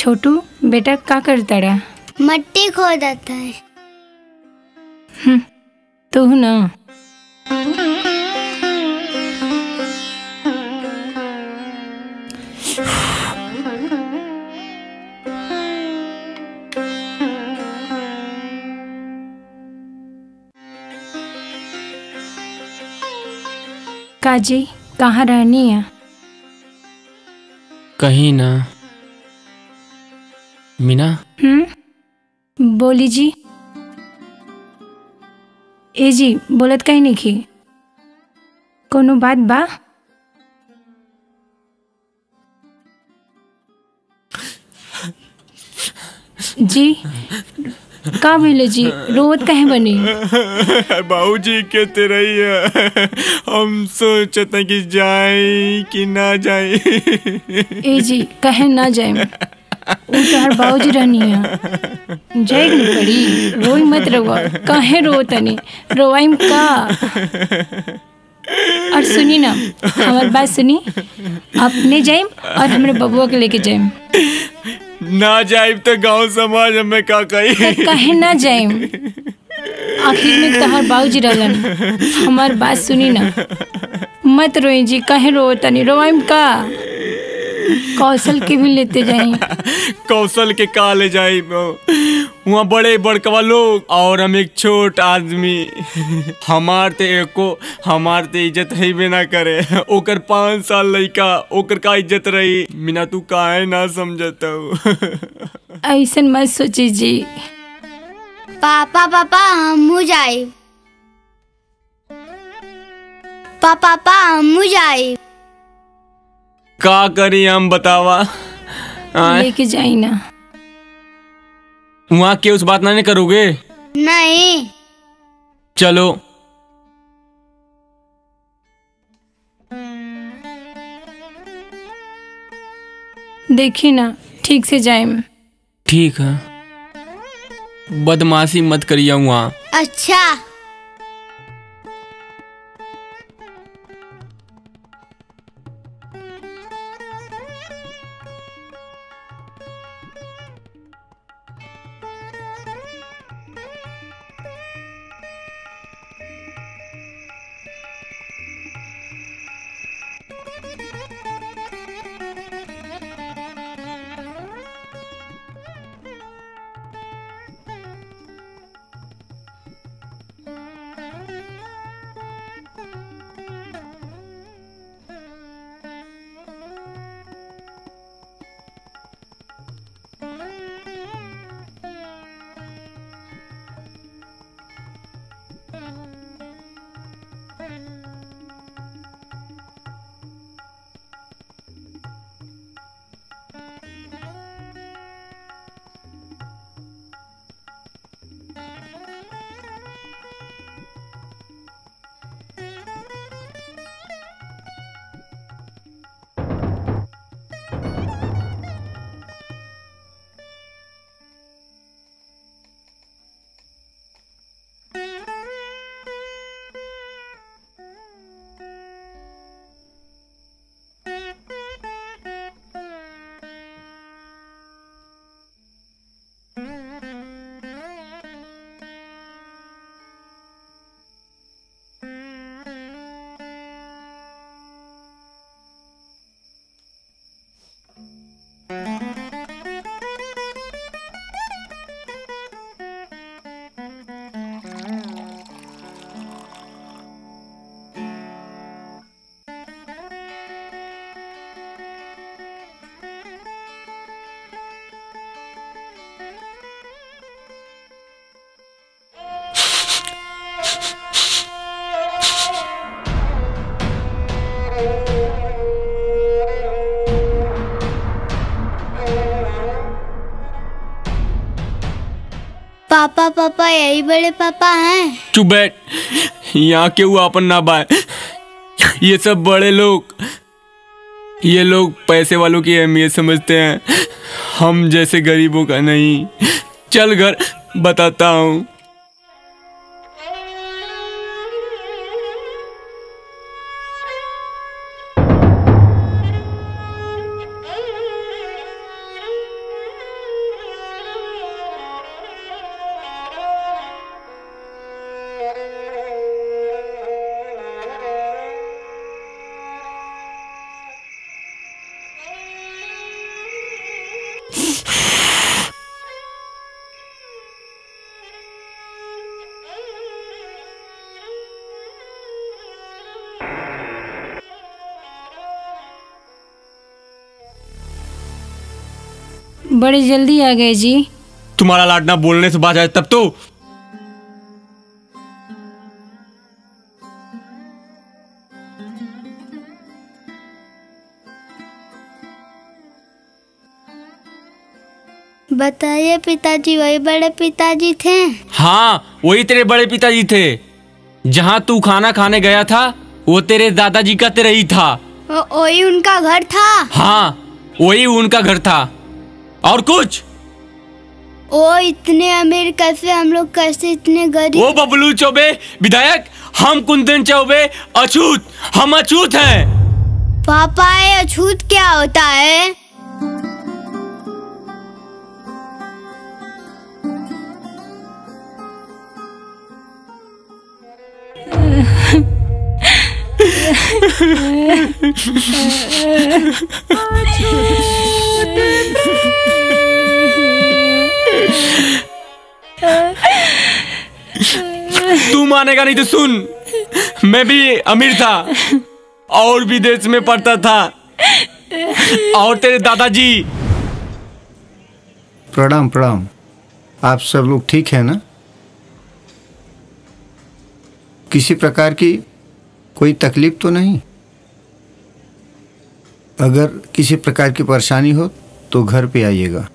छोटू बेटा का करता रहा? मट्टी खोदता है। तू ना काजी कहाँ रहनी है? कहीं ना। मीना। बोली जी। ए जी बोलत कहीं नहीं की कोनो बात बा? जी का भेले जी रोवत कहे बनी? बाबूजी कहते रही है हम सोचते कि जाए कि ना जाए। ए जी कहे ना जाए वो तोहर बाबूजी रहनी है जाएग न पड़ी। रोई मत रोवा कहे रो तनी रोवाइम का। और सुनी ना हमार बात सुनी अपने जाइम और हमारे बबुआ के लेके जाइम। ना जाइब तो गांव समाज हमें का कही। कहे ना जाइम आखिर में तोहर बाबूजी रहलन। हमार बात सुनी ना मत रोई जी कहे रो तनी रोवाइम का। कौशल के भी लेते जाइए। कौशल के का ले जाए वहाँ बड़े बड़कवा लोग और हम एक छोट आदमी। हमार ते इज्जत है भी ना करे। ओकर 5 साल लड़का ओकर का इज्जत रही। मीना तू काहे ना समझता हो। ऐसा मत सोची जी। पापा पापा हमू जाए। पापा हमू जाए। का करी हम बतावा? लेके जाई ना। वहाँ के उस बात ना करोगे? नहीं। चलो देखी ना ठीक से जाए। ठीक है बदमाशी मत करिए वहाँ। अच्छा पापा पापा यही बड़े पापा हैं। चुप बैठ। यहाँ के हुआ अपन ना बाय। ये सब बड़े लोग ये लोग पैसे वालों की अहमियत समझते हैं, हम जैसे गरीबों का नहीं। चल घर बताता हूँ। बड़े जल्दी आ गए जी। तुम्हारा लाडना बोलने से बात आए तब तो। बताइए पिताजी, वही बड़े पिताजी थे? हाँ, वही तेरे बड़े पिताजी थे। जहाँ तू खाना खाने गया था वो तेरे दादाजी का तेरे ही था। वही उनका घर था? हाँ, वही उनका घर था। और कुछ? वो इतने अमीर कैसे, हम लोग कैसे इतने गरीब? वो बबलू चौबे विधायक, हम कुंदन चौबे अछूत, हम अछूत हैं। पापा ये अछूत क्या होता है? तू मानेगा नहीं तो सुन, मैं भी अमीर था और विदेश में पढ़ता था। और तेरे दादाजी। प्रणाम प्रणाम। आप सब लोग ठीक हैं ना? किसी प्रकार की कोई तकलीफ तो नहीं? अगर किसी प्रकार की परेशानी हो तो घर पे आइएगा।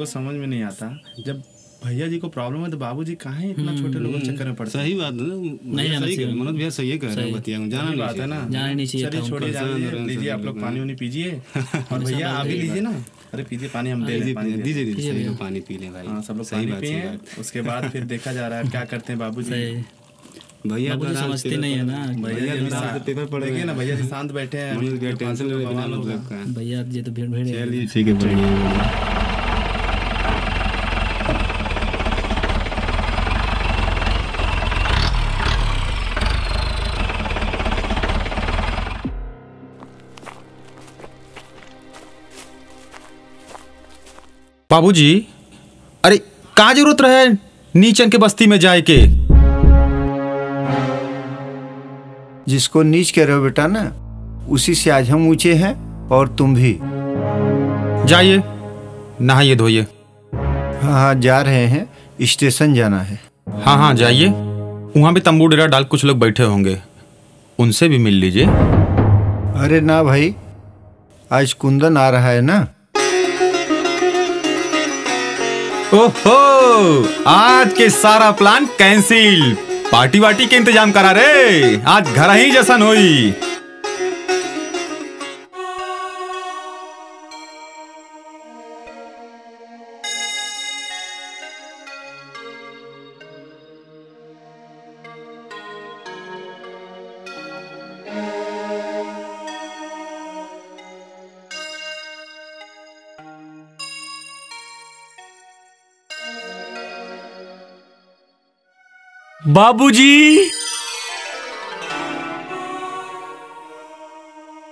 समझ में नहीं आता, जब भैया जी को प्रॉब्लम है तो बाबूजी कहाँ हैं इतना छोटे लोगों के चक्कर में पड़ते? सही बात है ना, नहीं जाना चाहिए। मनोज भैया सही कह रहे हैं, बतिया जाना नहीं चाहिए ना, जाना नहीं चाहिए। चलिए छोड़िए, जाने लीजिए आप लोग, पानी वानी पीजिए। और भैया आप भी लीजिए ना। अरे पीजिए पानी, हम दे दीजिए पानी पी लें भाई। हाँ, सब लोग पानी पिए, उसके बाद फिर देखा जा रहा है क्या करते हैं बाबूजी। भैया समझते नहीं है ना, भैया पेपर पढ़ेंगे ना, भैया शांत बैठे हैं, टेंशन ले मतलब भैया ये तो भीड़ भीड़। चलिए ठीक है, बढ़िया। बाबूजी, अरे कहाँ जरूरत रहे नीचन के बस्ती में जाए के? जिसको नीच कह रहे हो बेटा ना, उसी से आज हम ऊंचे हैं और तुम भी। जाइए नहाइए धोइए। हाँ हाँ, जा रहे हैं, स्टेशन जाना है। हाँ हाँ जाइए, वहाँ भी तंबू डेरा डाल कुछ लोग बैठे होंगे, उनसे भी मिल लीजिए। अरे ना भाई, आज कुंदन आ रहा है ना। ओहो, आज के सारा प्लान कैंसिल। पार्टी वार्टी के इंतजाम करा रे, आज घर ही जशन होई। बाबूजी,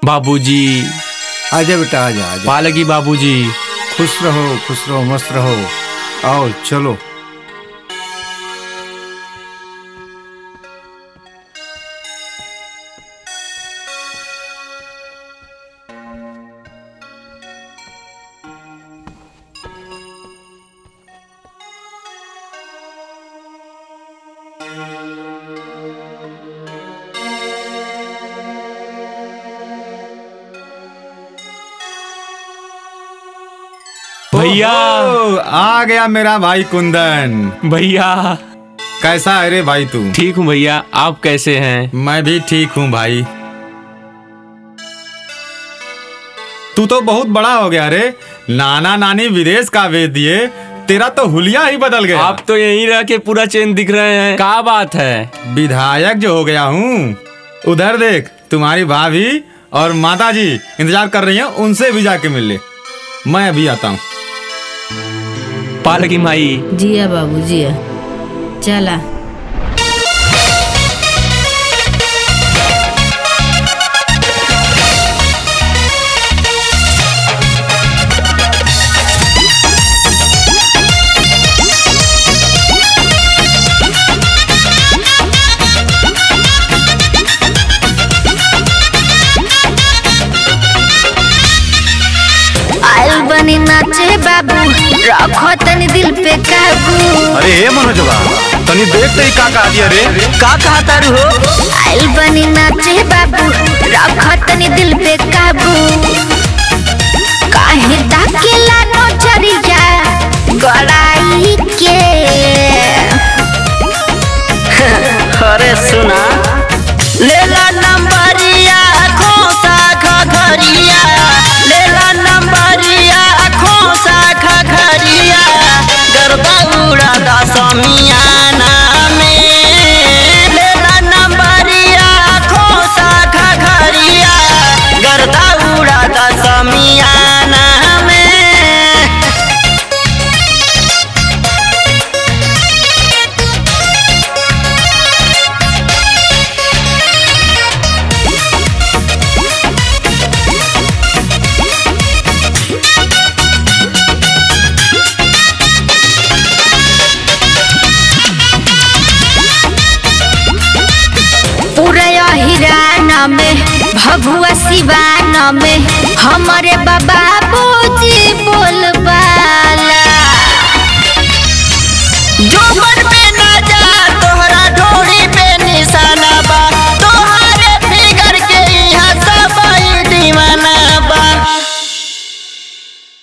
बाबूजी, आजा बेटा, आजा आजा। पालकी बाबूजी। खुश रहो, मस्त रहो। आओ चलो। भैया, आ गया मेरा भाई कुंदन। भैया कैसा है रे भाई तू? ठीक हूँ भैया, आप कैसे हैं? मैं भी ठीक हूँ भाई। तू तो बहुत बड़ा हो गया रे, नाना नानी विदेश का भेज दिए, तेरा तो हुलिया ही बदल गया। आप तो यहीं रह के पूरा चेन दिख रहे हैं, क्या बात है? विधायक जो हो गया हूँ। उधर देख, तुम्हारी भाभी और माताजी इंतजार कर रही हैं, उनसे भी जाके मिल ले। मैं अभी आता हूँ। पालकी माई। जिया बाबू जिया, चला नाचे बाबू रखो तनी दिल पे काबू। अरे ए मनोजवा तनी देख तई का कहा दिया रे, का कहा तारू हो? आइल बनी नाचे बाबू रखो तनी दिल पे काबू। काहे ताकेला नजरिया गड़ाई के। अरे सुना लेला नंबरिया खोसा घघरिया, लेला नंबरिया खोसा घघरिया, गरबा उड़ा दा समियाना में। लेला नंबरिया खोसा घघरिया, गरबा उड़ा दा समियाना में। में भभुआ सिवाना में हमारे बाबा बूजी बोलबाला। जोबर पे ना जा तोहरा ढोड़ी पे निशाना बा, तोहरे फिगर के यहाँ सब दीवाना बा।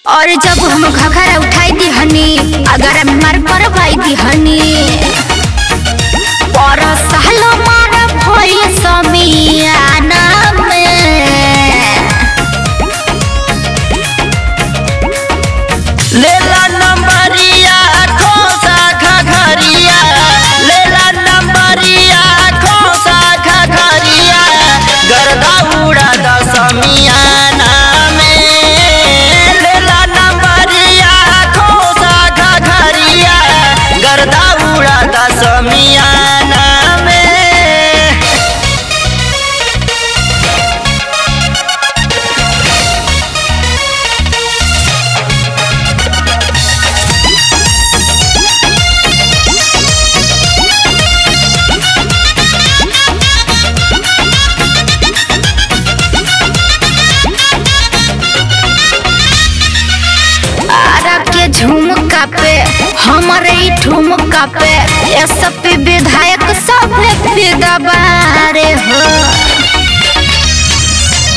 और जब हम घघरा उठाई दी हनी अगर मार पर भाई दी हनी और सालो मार भइल समियाना में। लेला नंबरिया खोसा घघरिया, लेला नंबरिया खोसा घघरिया, गरबा उड़ा दा समियाना में। लेला नंबरिया खोसा घघरिया, गरबा उड़ा दा समियाना में। झुमका पे हमारे ठुमका पे ये सब विधायक सब फिदा बारे हो।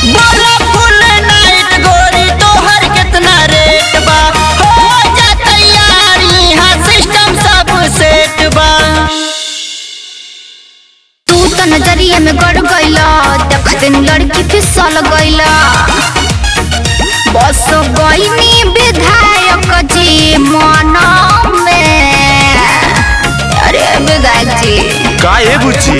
बोला फुल नाइट गोरी तोहर कितना रेट बा, हो जा तैयारी हाँ सिस्टम सब सेट बा। तू तो नजरिए में गड़ गईला देखते लड़की फिसल गईला। बस गईनी विधायक जी मना में। अरे विधायक जी का ये बुच्ची?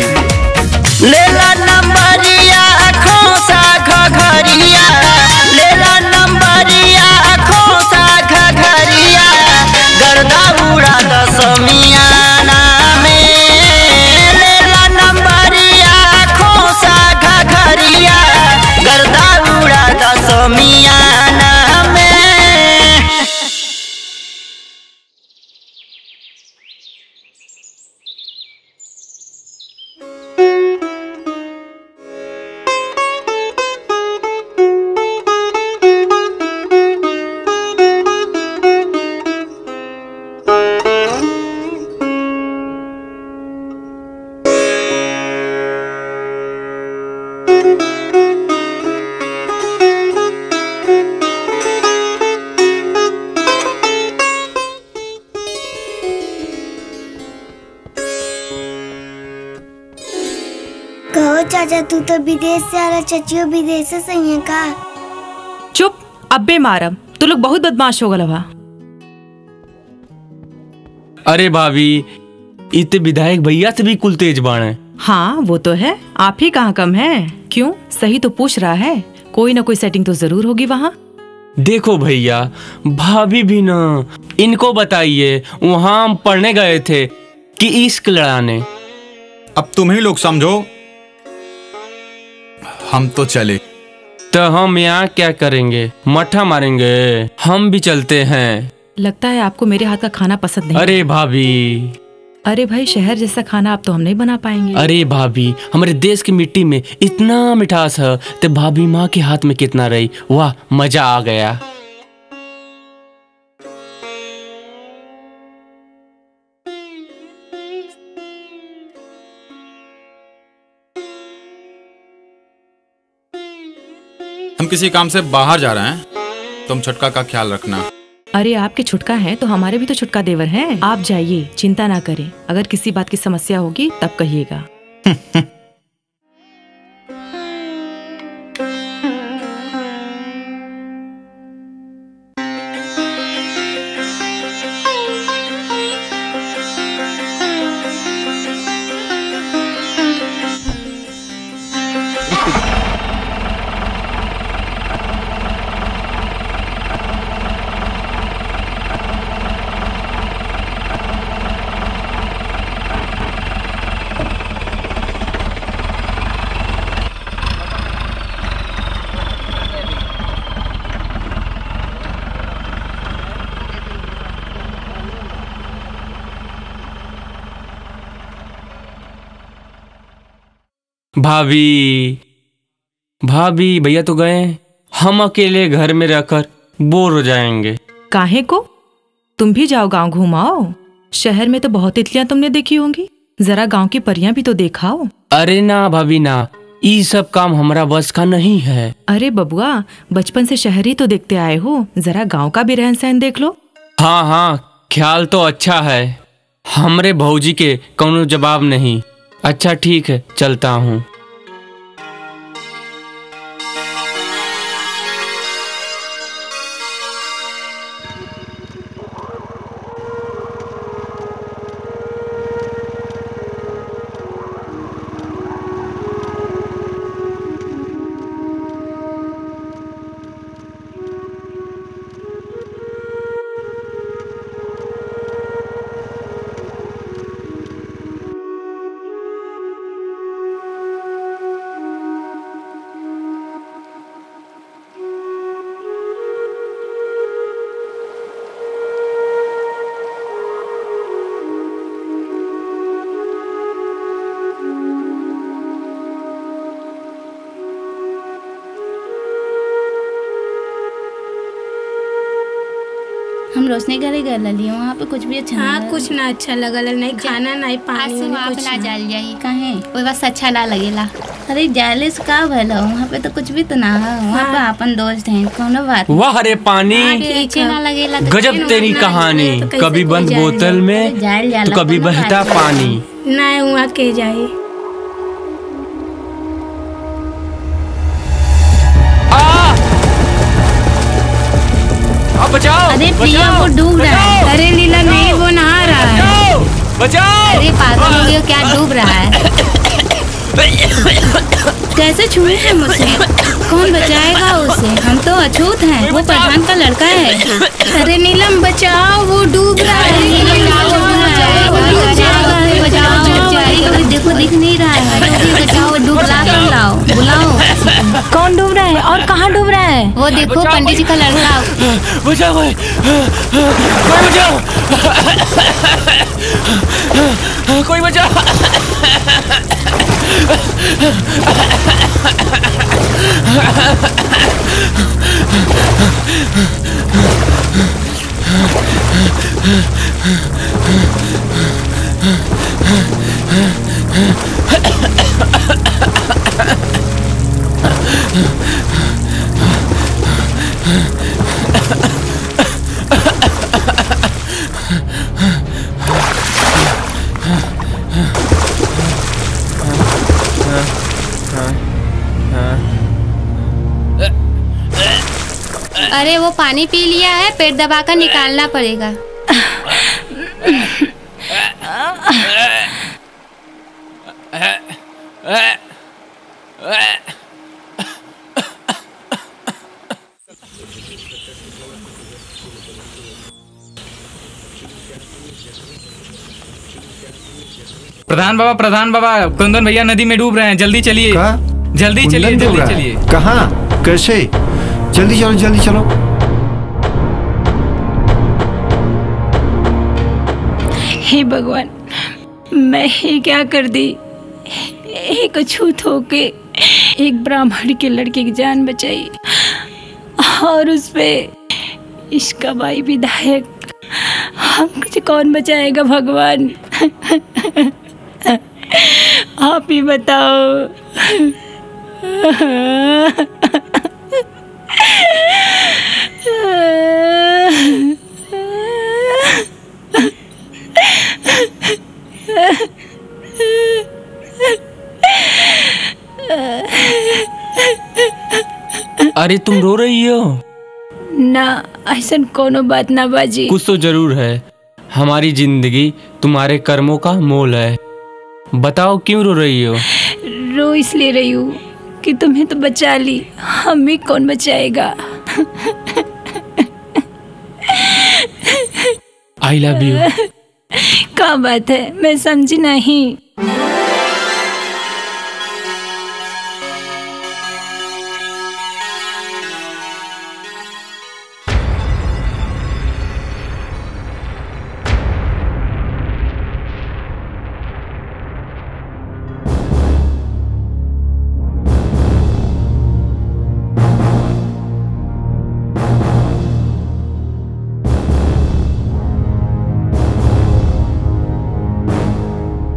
लेला नंबरिया खोसा घघरिया, लेला नंबरिया खोसा घघरिया, गरबा उड़ा दा समियाना में। लेला नंबरिया खोसा घघरिया, गरबा उड़ा दा समियाना में। कहो चाचा तू तो विदेश से आ रहा, चचियो विदेश से सही है का? चुप अब्बे मारम, तू लोग बहुत बदमाश हो गलवा। अरे भाभी इत विधायक भैया से भी कुल तेज बाण। हाँ वो तो है, आप ही कहाँ कम है। क्यों सही तो पूछ रहा है, कोई ना कोई सेटिंग तो जरूर होगी वहाँ। देखो भैया भाभी भी ना, इनको बताइए वहाँ हम पढ़ने गए थे कि इश्क लड़ाने। अब तुम ही लोग समझो, हम तो चले। तो हम यहाँ क्या करेंगे, मठा मारेंगे। हम भी चलते हैं। लगता है आपको मेरे हाथ का खाना पसंद नहीं। अरे भाभी, अरे भाई शहर जैसा खाना आप तो हम नहीं बना पाएंगे। अरे भाभी हमारे देश की मिट्टी में इतना मिठास है, तो भाभी माँ के हाथ में कितना रही, वाह मजा आ गया। हम किसी काम से बाहर जा रहे हैं, तुम छुटका का ख्याल रखना। अरे आपके छुटका है तो हमारे भी तो छुटका देवर हैं। आप जाइए, चिंता ना करें। अगर किसी बात की समस्या होगी तब कहिएगा। भाभी भाभी भैया तो गए, हम अकेले घर में रहकर बोर हो जाएंगे। काहे को? तुम भी जाओ, गांव घुमाओ। शहर में तो बहुत तितलियां तुमने देखी होंगी, जरा गांव की परियां भी तो देखाओ। अरे ना भाभी ना, ये सब काम हमारा बस का नहीं है। अरे बबुआ, बचपन से शहर ही तो देखते आए हो, जरा गांव का भी रहन सहन देख लो। हाँ हाँ, ख्याल तो अच्छा है। हमरे भौजी के कौनो जवाब नहीं। अच्छा ठीक है, चलता हूँ। हम रोशनी घरे गए लली, वहाँ पे कुछ भी अच्छा हाँ, कुछ ना अच्छा लगल, नहीं खाना नहीं पानी कुछ ना जाल जाई कहे कोई बस अच्छा ना लगेला। अरे जाले से का भला, वहाँ पे तो कुछ भी तो ना है। वहाँ पे अपन दोस्त हैं, कोनो बात। वाह रे पानी, पीछे ना लगेला। गजब तेरी कहानी, कभी बंद बोतल में तो कभी बहता पानी। ना वहाँ के जाए। बचाओ! अरे प्रिया, वो डूब रहा है। अरे लीला नहीं, वो नहा रहा है। बचाओ! अरे पागल हो गया क्या, डूब रहा है। कैसे छुए हैं मुझसे? कौन बचाएगा उसे? हम तो अछूत हैं। वो प्रधान का लड़का है। अरे नीलम बचाओ, वो डूब रहा है। देखो दिख नहीं रहा है। बचाओ, डूब लाओ, बुलाओ। कौन डूब रहा है और कहाँ डूब रहा है? वो देखो पंडित जी का लड़का। बचाओ, कोई बचाओ। अरे वो पानी पी लिया है, पेट दबाकर निकालना पड़ेगा। प्रधान बाबा, कुंदन भैया नदी में डूब रहे हैं, जल्दी चलिए। जल्दी चलिए। कहाँ, कैसे? जल्दी चलो। हे भगवान, मैं ही क्या कर दी। एक अछूत होके एक ब्राह्मण के लड़के की जान बचाई और उस पे इसका भाई विधायक। हमसे कौन बचाएगा भगवान? आप ही बताओ। अरे तुम रो रही हो? ना, ऐसा कोनो बात ना बाजी। कुछ तो जरूर है। हमारी जिंदगी तुम्हारे कर्मों का मोल है। बताओ क्यों रो रही हो? रो इसलिए रही हूँ कि तुम्हें तो बचा ली, हमें कौन बचाएगा। आई लव यू। क्या बात है, मैं समझी नहीं।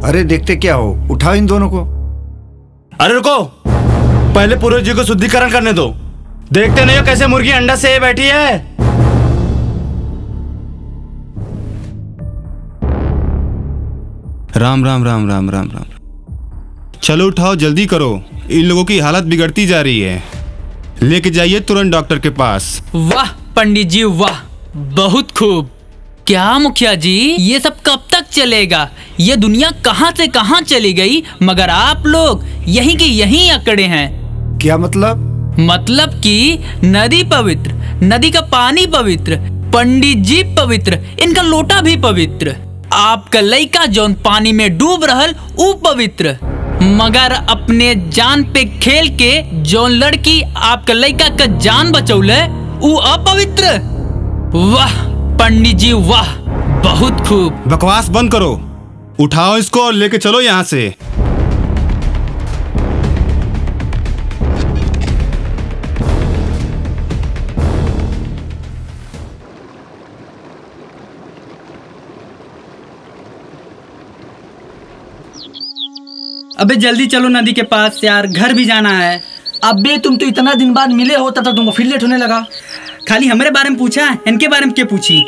अरे देखते क्या हो, उठाओ इन दोनों को। अरे रुको, पहले पुरोहित जी को शुद्धिकरण करने दो। देखते नहीं हो कैसे मुर्गी अंडा से बैठी है। राम राम राम राम राम राम। चलो उठाओ, जल्दी करो, इन लोगों की हालत बिगड़ती जा रही है। लेके जाइए तुरंत डॉक्टर के पास। वाह पंडित जी वाह, बहुत खूब। क्या मुखिया जी, ये सब कब तक चलेगा? ये दुनिया कहाँ से कहाँ चली गई, मगर आप लोग यहीं के यहीं अकड़े हैं। क्या मतलब? मतलब कि नदी पवित्र, नदी का पानी पवित्र, पंडित जी पवित्र, इनका लोटा भी पवित्र। आपका लड़का जौन पानी में डूब रहल ऊ पवित्र, मगर अपने जान पे खेल के जौन लड़की आपका लड़का का जान बचौले ऊ अपवित्र। वाह पंडित जी वाह, बहुत खूब। बकवास बंद करो, उठाओ इसको और लेके चलो यहाँ से। अबे जल्दी चलो नदी के पास यार, घर भी जाना है। अबे तुम तो इतना दिन बाद मिले हो, तब तक तुमको फिर लेट होने लगा। खाली हमारे बारे में पूछा, इनके बारे में क्या पूछी?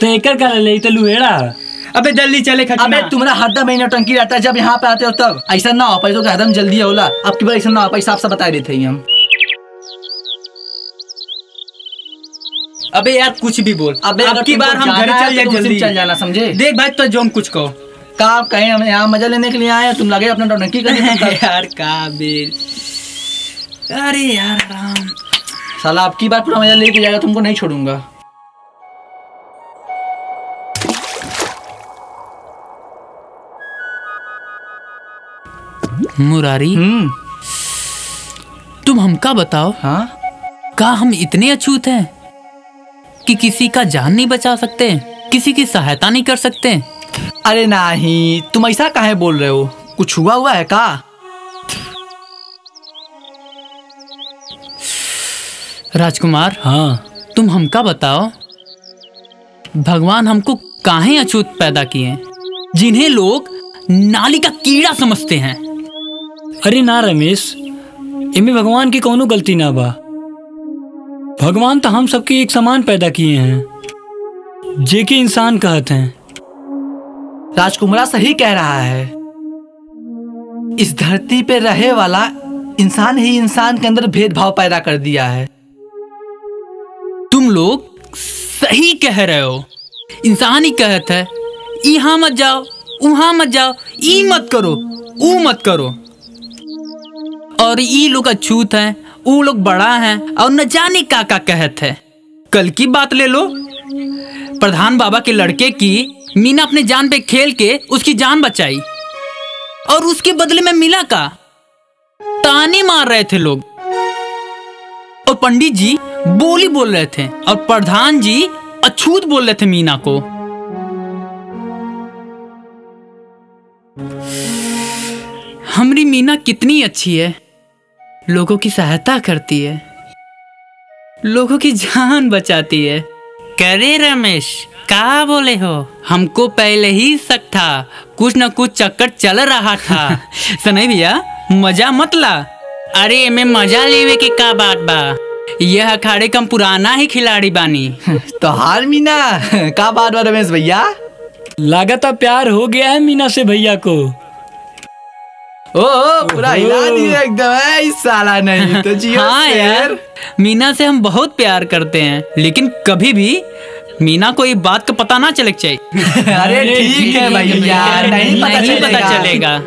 तो एकर का ले तो लुहेड़ा। अबे जल्दी चले खटना। अबे तुम्हारा हरदम महीना टंकी रहता है, जब यहाँ पे आते हो तब ऐसा ना हो पाए तो हरदम जल्दी होला। अब की बार ऐसा ना हो पाए, साफ साफ बता देते हैं हम। अबे यार कुछ भी बोल। अबे अब की बार हम घर चल जाए, जल्दी चल जाना, समझे? देख भाई तो जो हम कुछ कहो का कहें, हम यहाँ मजा लेने के लिए आए, तुम लगे अपना टंकी करने। यार काबिल, अरे यार राम साला, अब की बार पूरा मजा लेके जाएगा, तुमको नहीं छोड़ूंगा। मुरारी, तुम हमका बताओ, हाँ का हम इतने अछूत हैं कि किसी का जान नहीं बचा सकते, किसी की सहायता नहीं कर सकते? अरे नहीं, तुम ऐसा काहे बोल रहे हो? कुछ हुआ है का? राजकुमार, हाँ तुम हमका बताओ, भगवान हमको काहे अछूत पैदा किए, जिन्हें लोग नाली का कीड़ा समझते हैं? अरे ना रमेश, इनमें भगवान की कोनो गलती ना बा। भगवान तो हम सबके एक समान पैदा किए हैं, जेके इंसान कहते हैं। राजकुमार सही कह रहा है। इस धरती पे रहे वाला इंसान ही इंसान के अंदर भेदभाव पैदा कर दिया है। तुम लोग सही कह रहे हो। इंसान ही कहता है यहाँ मत जाओ, वहां मत जाओ, ई मत करो, ऊ मत करो, और ई लोग अछूत हैं, ऊ लोग बड़ा हैं, और न जाने का कहत है। कल की बात ले लो, प्रधान बाबा के लड़के की मीना अपने जान पे खेल के उसकी जान बचाई, और उसके बदले में मिला का ताने मार रहे थे लोग, और पंडित जी बोली बोल रहे थे, और प्रधान जी अछूत बोल रहे थे मीना को। हमारी मीना कितनी अच्छी है, लोगों की सहायता करती है, लोगों की जान बचाती है। करे रमेश, क्या बोले हो? हमको पहले ही शक था, कुछ न कुछ चक्कर चल रहा था। सुनाई भैया, मजा मत ला। अरे मैं मजा लेवे के का बात बा, यह अखाड़े कम पुराना ही खिलाड़ी बानी। तो हार मीना का बात बा रमेश भैया? लागत प्यार हो गया है मीना से भैया को। ओ पूरा हिला दिया एकदम है इस साला नहीं तो जियो हाँ यार, मीना से हम बहुत प्यार करते हैं, लेकिन कभी भी मीना को ये बात का पता ना चले चाहिए। अरे ठीक है भैया, नहीं पता चलेगा।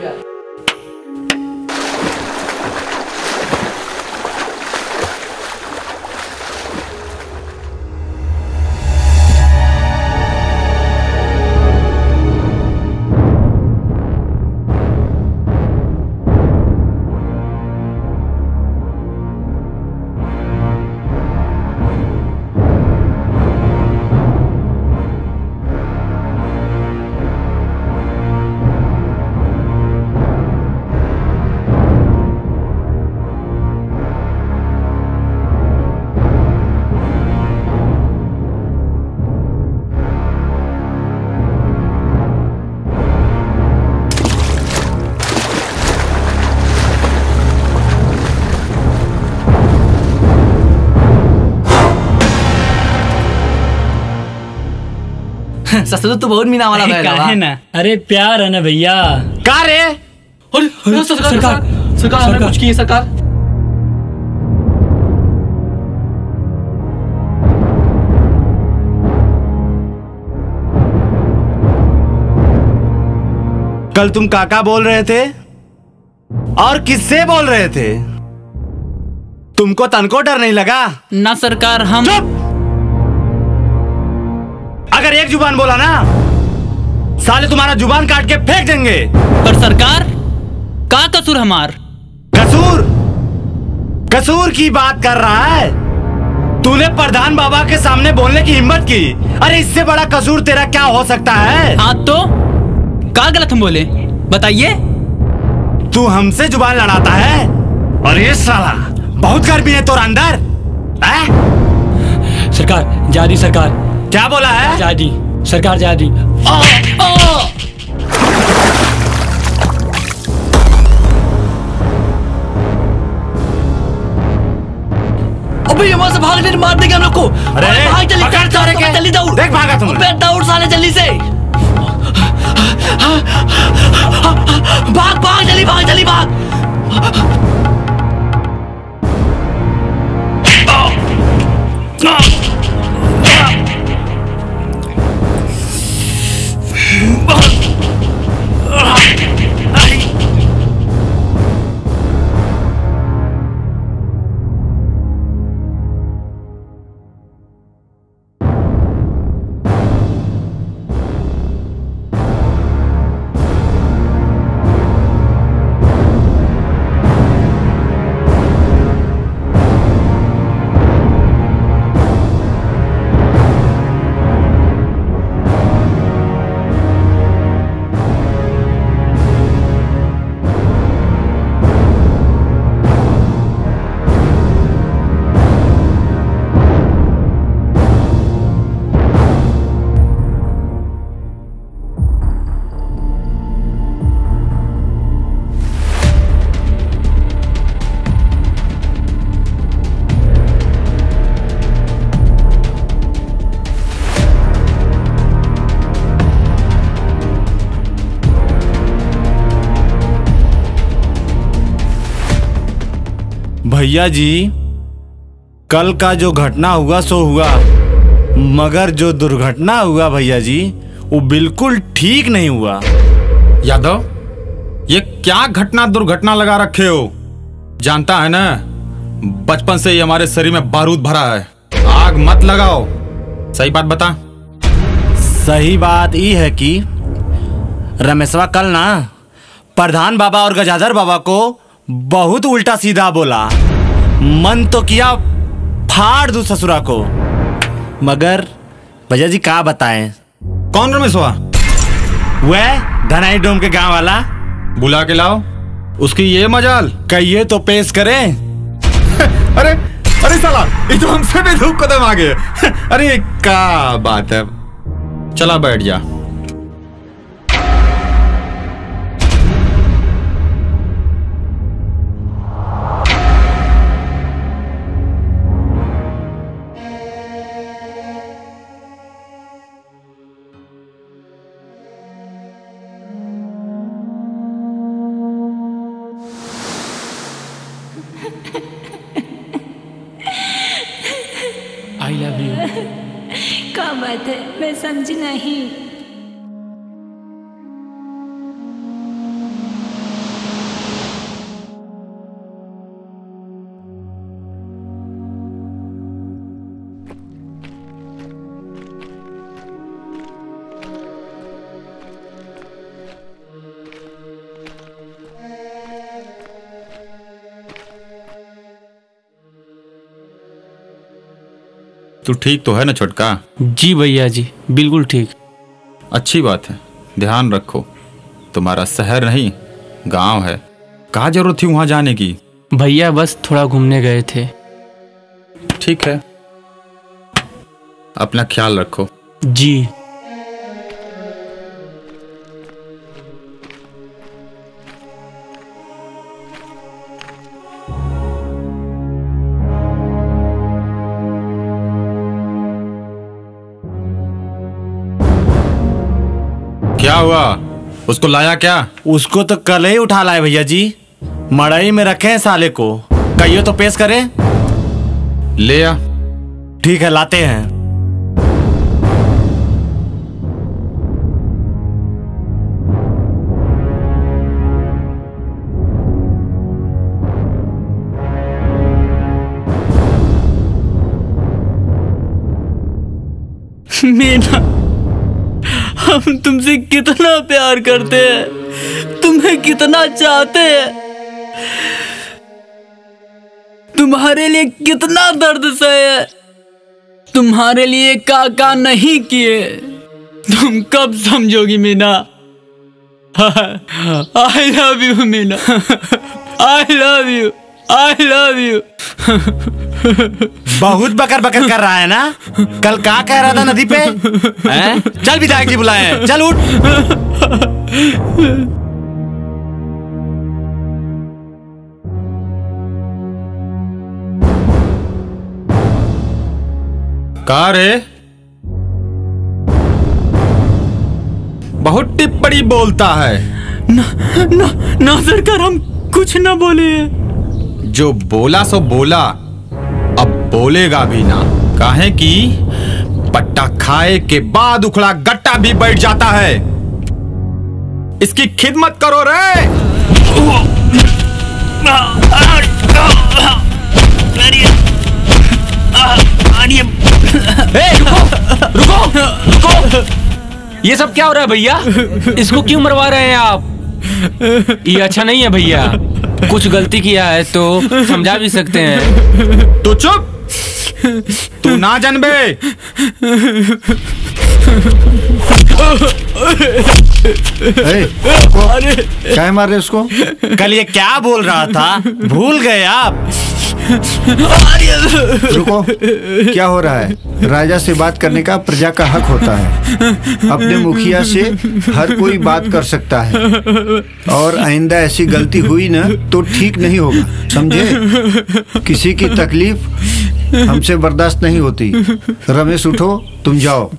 ससुर तो बहुत मीना वाला है ना। अरे प्यार है ना भैया। का रे? सरकार हमने कुछ किए सरकार। कल तुम काका बोल रहे थे और किससे बोल रहे थे? तुमको तनको डर नहीं लगा? ना सरकार हम चुप! अगर एक जुबान बोला ना साले तुम्हारा जुबान काट के फेंक देंगे। पर सरकार का कसूर हमार? कसूर की बात कर रहा है? तूने प्रधान बाबा के सामने बोलने की हिम्मत की। अरे इससे बड़ा कसूर तेरा क्या हो सकता है? हाँ तो का गलत हम बोले बताइए। तू हमसे जुबान लड़ाता है? अरे साला बहुत गर्मी है तोरा अंदर। सरकार जादी, सरकार क्या बोला है? जादी सरकार, जादी। अबे यहाँ से भाग दे, मार देगा हम लोग को। अरे भाग जल्दी, पकड़ सारे के। जल्दी दौड़। देख भागा तुम। दौड़ साले जल्दी से। भाग जल्दी, भाग जल्दी, भाग। भैया जी कल का जो घटना हुआ सो हुआ, मगर जो दुर्घटना हुआ भैया जी वो बिल्कुल ठीक नहीं हुआ। यादव ये क्या घटना दुर्घटना लगा रखे हो? जानता है ना बचपन से ही हमारे शरीर में बारूद भरा है। आग मत लगाओ। सही बात बता। सही बात ये है कि रमेशवा कल ना प्रधान बाबा और गजाधर बाबा को बहुत उल्टा सीधा बोला। मन तो किया फाड़ दूं ससुरा को, मगर भैया जी क्या बताएं। कौन रमेशवा? वह धनाई डोम के गांव वाला। बुला के लाओ। उसकी ये मजाल कहिए तो पेश करें। अरे अरे साला ये तो हमसे भी धूप कदम आगे। अरे क्या बात है। चला बैठ जा। आई लव यू। क्या बात है, मैं समझी नहीं। तू ठीक तो है ना छोटका? जी भैया जी, बिल्कुल ठीक। अच्छी बात है, ध्यान रखो। तुम्हारा शहर नहीं गांव है, क्या जरूरत थी वहां जाने की? भैया बस थोड़ा घूमने गए थे। ठीक है, अपना ख्याल रखो। जी। क्या हुआ? उसको लाया क्या? उसको तो कल ही उठा लाए भैया जी, मड़ई में रखे हैं साले को। कहिए तो पेश करें। ले आ। ठीक है, लाते हैं। मीना, हम तुमसे कितना प्यार करते हैं, तुम्हें कितना चाहते हैं, तुम्हारे लिए कितना दर्द सहे, तुम्हारे लिए का नहीं किए। तुम कब समझोगी Meena? I love you Meena, I love you, I love you. बहुत बकर बकर कर रहा है ना? कल क्या कह रहा था नदी पे? चल विधायक जी बुलाए हैं, चल उठ। कहा रे? बहुत टिप्पणी बोलता है। ना सरकार, हम कुछ ना बोले हैं। जो बोला सो बोला, अब बोलेगा भी ना। काहे कि पट्टा खाए के बाद उखड़ा गट्टा भी बैठ जाता है। इसकी खिदमत करो रे। रुको। ये सब क्या हो रहा है भैया? इसको क्यों मरवा रहे हैं आप? ये अच्छा नहीं है भैया। कुछ गलती किया है तो समझा भी सकते हैं। तू चुप, तू ना जानबे। क्या मार रहे उसको? कल ये क्या बोल रहा था, भूल गए आप? रुको, क्या हो रहा है? राजा से बात करने का प्रजा का हक होता है। अपने मुखिया से हर कोई बात कर सकता है, और आइंदा ऐसी गलती हुई ना तो ठीक नहीं होगा, समझे? किसी की तकलीफ हमसे बर्दाश्त नहीं होती। रमेश उठो, तुम जाओ।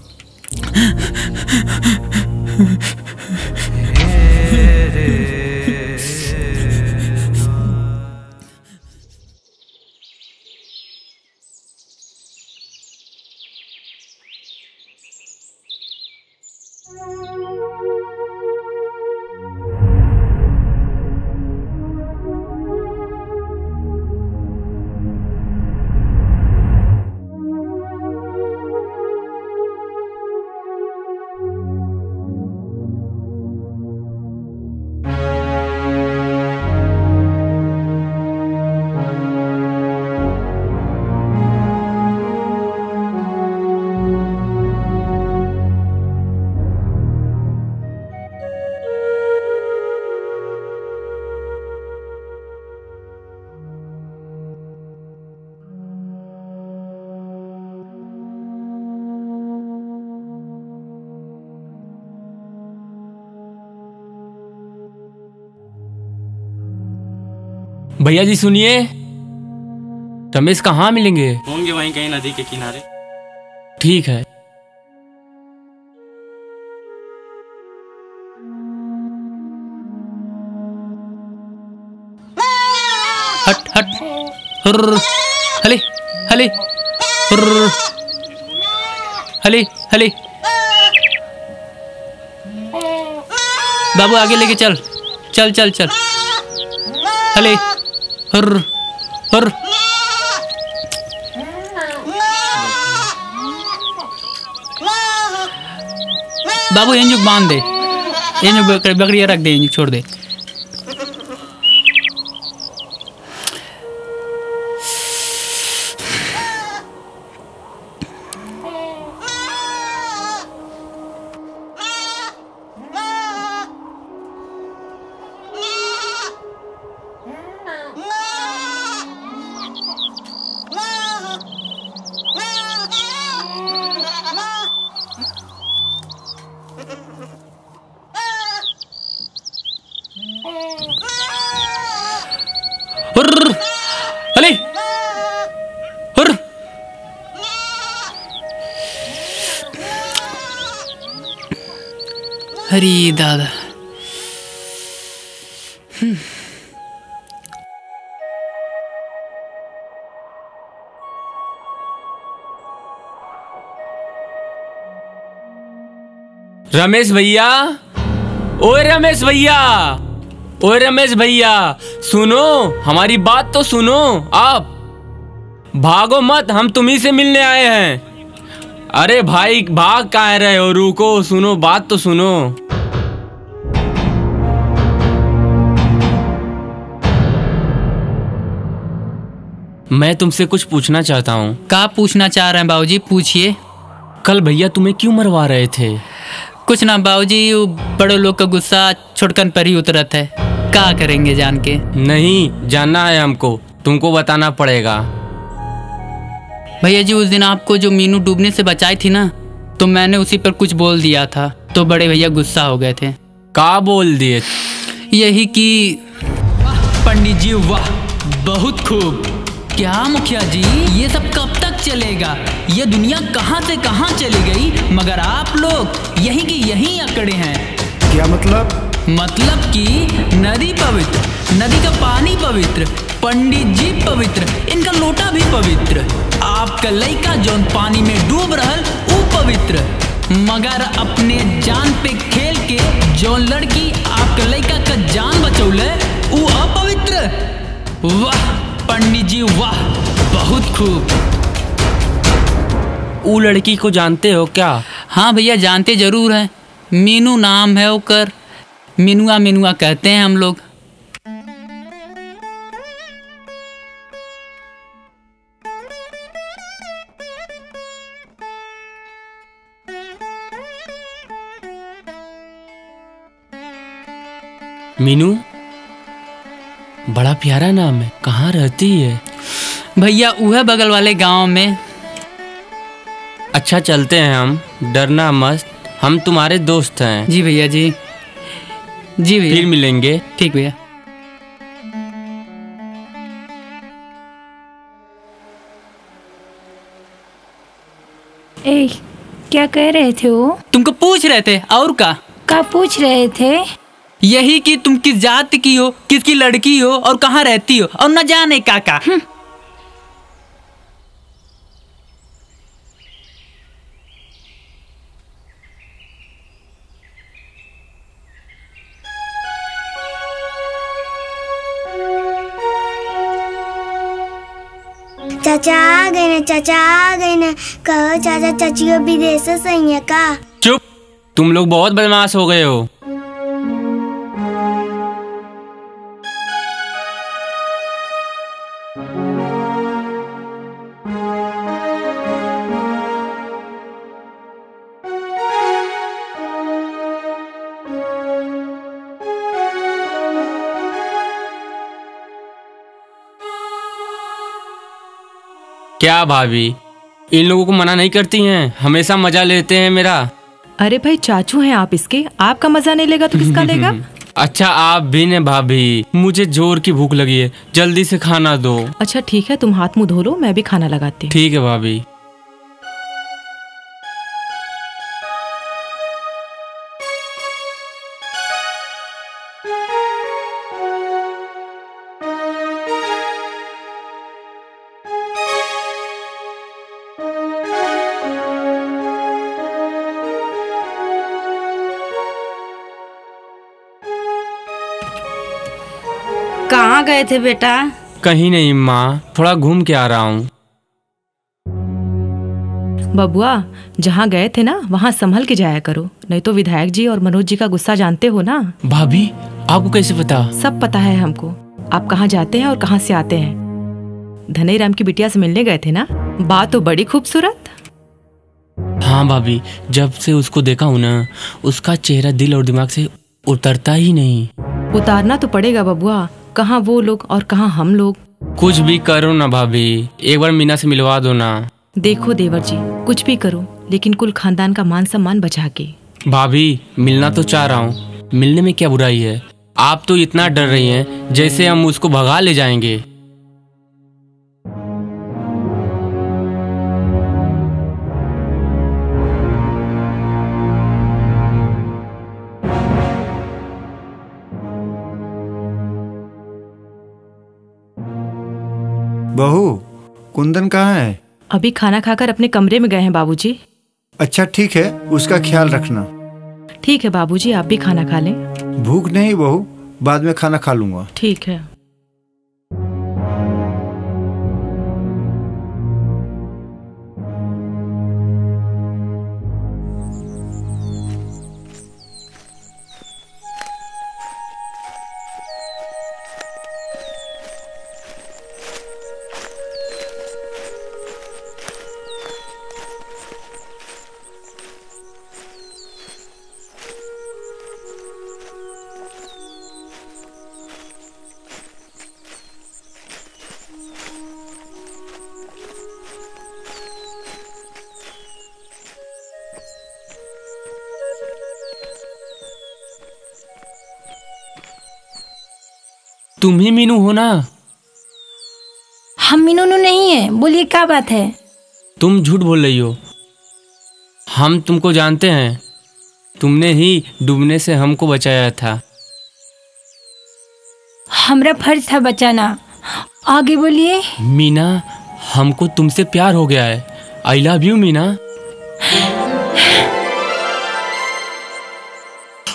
भैया जी सुनिए, रमेश कहाँ मिलेंगे? होंगे वहीं कहीं नदी के किनारे। ठीक है। हट हट। हले हले। हले हले बाबू आगे लेके चल चल चल चल हले हुर हुर बाबू इंजुक बांध दे, इंजुक बकरिया रख दे, इंजुक छोड़ दे। हरी दादा रमेश भैया, ओए रमेश भैया, ओए रमेश भैया, सुनो हमारी बात तो सुनो। आप भागो मत, हम तुम्ही से मिलने आए हैं। अरे भाई भाग कहाँ रहे हो, रुको, सुनो बात तो सुनो। मैं तुमसे कुछ पूछना चाहता हूँ। क्या पूछना चाह रहे हैं बाबूजी, पूछिए। कल भैया तुम्हें क्यों मरवा रहे थे? कुछ ना बाबूजी, बड़े लोग का गुस्सा छोटकन पर ही उतरत है, क्या करेंगे जान के। नहीं जानना है हमको, तुमको बताना पड़ेगा। भैया जी उस दिन आपको जो मीनू डूबने से बचाई थी ना, तो मैंने उसी पर कुछ बोल दिया था, तो बड़े भैया गुस्सा हो गए थे। क्या बोल दिए? यही कि पंडित जी वाह, बहुत खूब। क्या मुखिया जी, ये सब कब तक चलेगा? ये दुनिया कहाँ से कहाँ चली गई, मगर आप लोग यहीं की यहीं अकड़े हैं। क्या मतलब? मतलब कि नदी पवित्र, नदी का पानी पवित्र, पंडित जी पवित्र, इनका लोटा भी पवित्र, आपका लड़का जौन पानी में डूब रहल वो पवित्र, मगर अपने जान पे खेल के जौन लड़की आपका लड़का का जान बचौले वो अपवित्र। वाह पंडित जी वाह, बहुत खूब। वो लड़की को जानते हो क्या? हाँ भैया जानते जरूर है, मीनू नाम है ओकर, मिनुआ मिनुआ कहते हैं हम लोग। मीनू बड़ा प्यारा नाम है, कहाँ रहती है? भैया वह बगल वाले गांव में। अच्छा चलते हैं हम, डरना मत, हम तुम्हारे दोस्त हैं। जी भैया जी, जी भैया, फिर मिलेंगे। ठीक भैया। ए, क्या कह रहे थे वो? तुमको पूछ रहे थे, और का पूछ रहे थे? यही कि तुम किस जाति की हो, किसकी लड़की हो और कहाँ रहती हो, और न जाने का। चाचा आ गए ना, चाचा आ गए ना। कहो चाचा चाची को विदेश से सही है का? चुप, तुम लोग बहुत बदमाश हो गए हो। क्या भाभी, इन लोगों को मना नहीं करती हैं? हमेशा मजा लेते हैं मेरा। अरे भाई चाचू हैं आप इसके, आपका मजा नहीं लेगा तो किसका लेगा? अच्छा आप भी ने भाभी, मुझे जोर की भूख लगी है, जल्दी से खाना दो। अच्छा ठीक है, तुम हाथ मुंह धो लो, मैं भी खाना लगाती हूँ। ठीक है भाभी। कहाँ गए थे बेटा? कहीं नहीं माँ, थोड़ा घूम के आ रहा हूँ। बबुआ, जहाँ गए थे ना वहाँ संभल के जाया करो, नहीं तो विधायक जी और मनोज जी का गुस्सा जानते हो ना। भाभी, आपको कैसे पता? सब पता है हमको, आप कहाँ जाते हैं और कहाँ से आते हैं। धनई राम की बिटिया से मिलने गए थे ना, बात तो बड़ी खूबसूरत। हाँ भाभी, जब से उसको देखा हूँ ना, उसका चेहरा दिल और दिमाग से उतरता ही नहीं। उतारना तो पड़ेगा बबुआ, कहाँ वो लोग और कहाँ हम लोग। कुछ भी करो ना भाभी, एक बार मीना से मिलवा दो ना। देखो देवर जी, कुछ भी करो लेकिन कुल खानदान का मान सम्मान बचा के। भाभी, मिलना तो चाह रहा हूँ, मिलने में क्या बुराई है? आप तो इतना डर रही हैं जैसे हम उसको भगा ले जाएंगे। बहू, कुंदन कहाँ है? अभी खाना खाकर अपने कमरे में गए हैं बाबूजी। अच्छा ठीक है, उसका ख्याल रखना। ठीक है बाबूजी, आप भी खाना खा लें। भूख नहीं बहू, बाद में खाना खा लूंगा। ठीक है। तुम ही मीनू हो ना? हम मीनू नहीं है, बोलिए क्या बात है? तुम झूठ बोल रही हो, हम तुमको जानते हैं। तुमने ही डूबने से हमको बचाया था। हमारा फर्ज था बचाना। आगे बोलिए। मीना, हमको तुमसे प्यार हो गया है। आई लव यू मीना।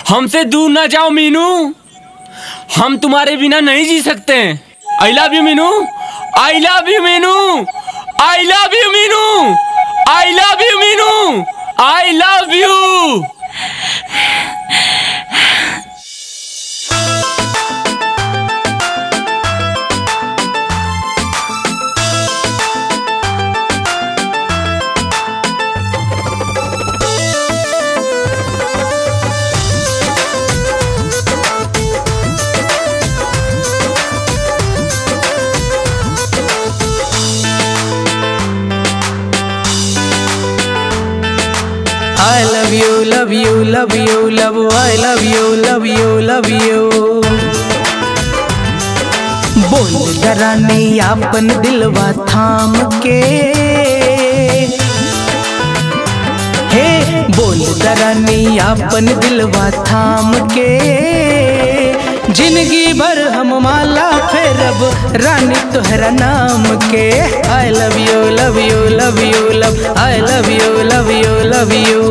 हमसे दूर ना जाओ मीनू, हम तुम्हारे बिना नहीं जी सकते। आई love you Meenu, I love you Meenu, I love you Meenu, I love you Meenu, I love you. I love you, love you, love you, love. I love you, love you, love you. बोल जरा नहीं अपन दिलवा थाम के, हे बोल जरा नहीं अपन दिलवा थाम के। जिंदगी भर हम माला फेरब रानी तोहरा नाम के। आई love you, love you, love you, love. I love you, love you, love you.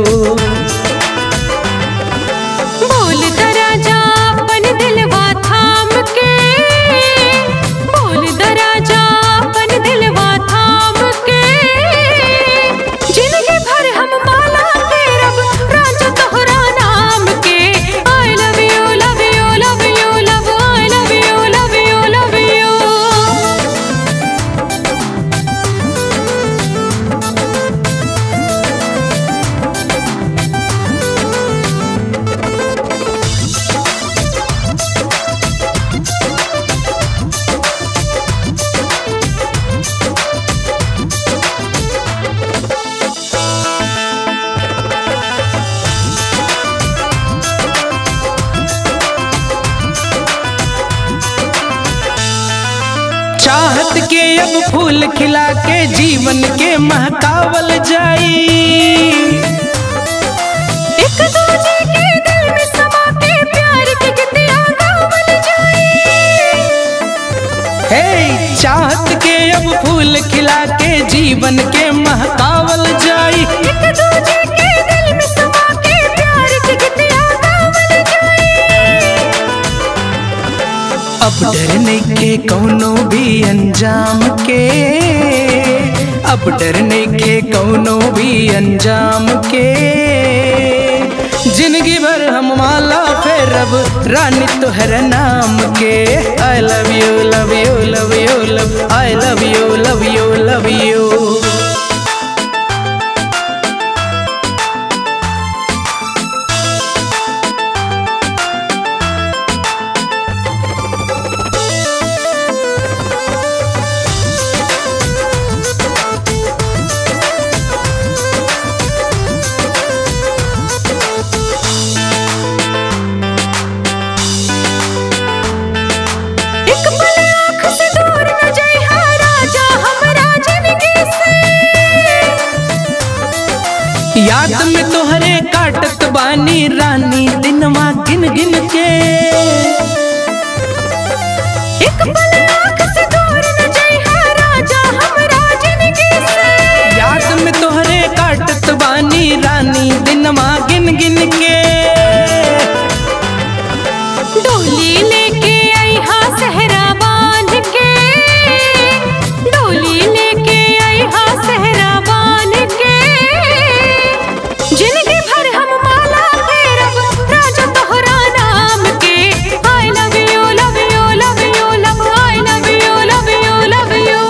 बोल दरा जा अपन दिलवा थाम के, बोल दरा जा अपन दिलवा थाम के। जिंदगी भर हम माला फेरब राजा तोहरा नाम के। आई love you, love you, love you, love. I love you, love you, love you. चाहत के अब फूल खिला के जीवन के महकावल जाई। एक दूजे के दिल में समा के प्यार की गीतियां गावल जाई। हे चाहत के अब फूल खिला के जीवन के महकावल जाई। एक दूजे के दिल में समा के प्यार की गीतियां गावल जाई। अब डर नहीं नइखे कौनो भी अंजाम के, अब डर नइखे कौनो भी अंजाम के। जिंदगी भर हम माला फेरब रानी तोहरा नाम के। आई love you love you love you love, I love you love you love you. याद में तोहरे काटत बानी रानी दिनवा गिन गिन के। एक पल आँख से दूर न जाइहा राजा हमरा जिंदगी से। याद में तोहरे काटत बानी रानी दिनवा गिन गिन के। डोली लेके आइहा सहरा बांध के, डोली लेके आइहा सहरा बांध के। जिंदगी भर हम माला फेरब राजा तोहरा नाम के। आई love you love you love you love, I love you love you love you.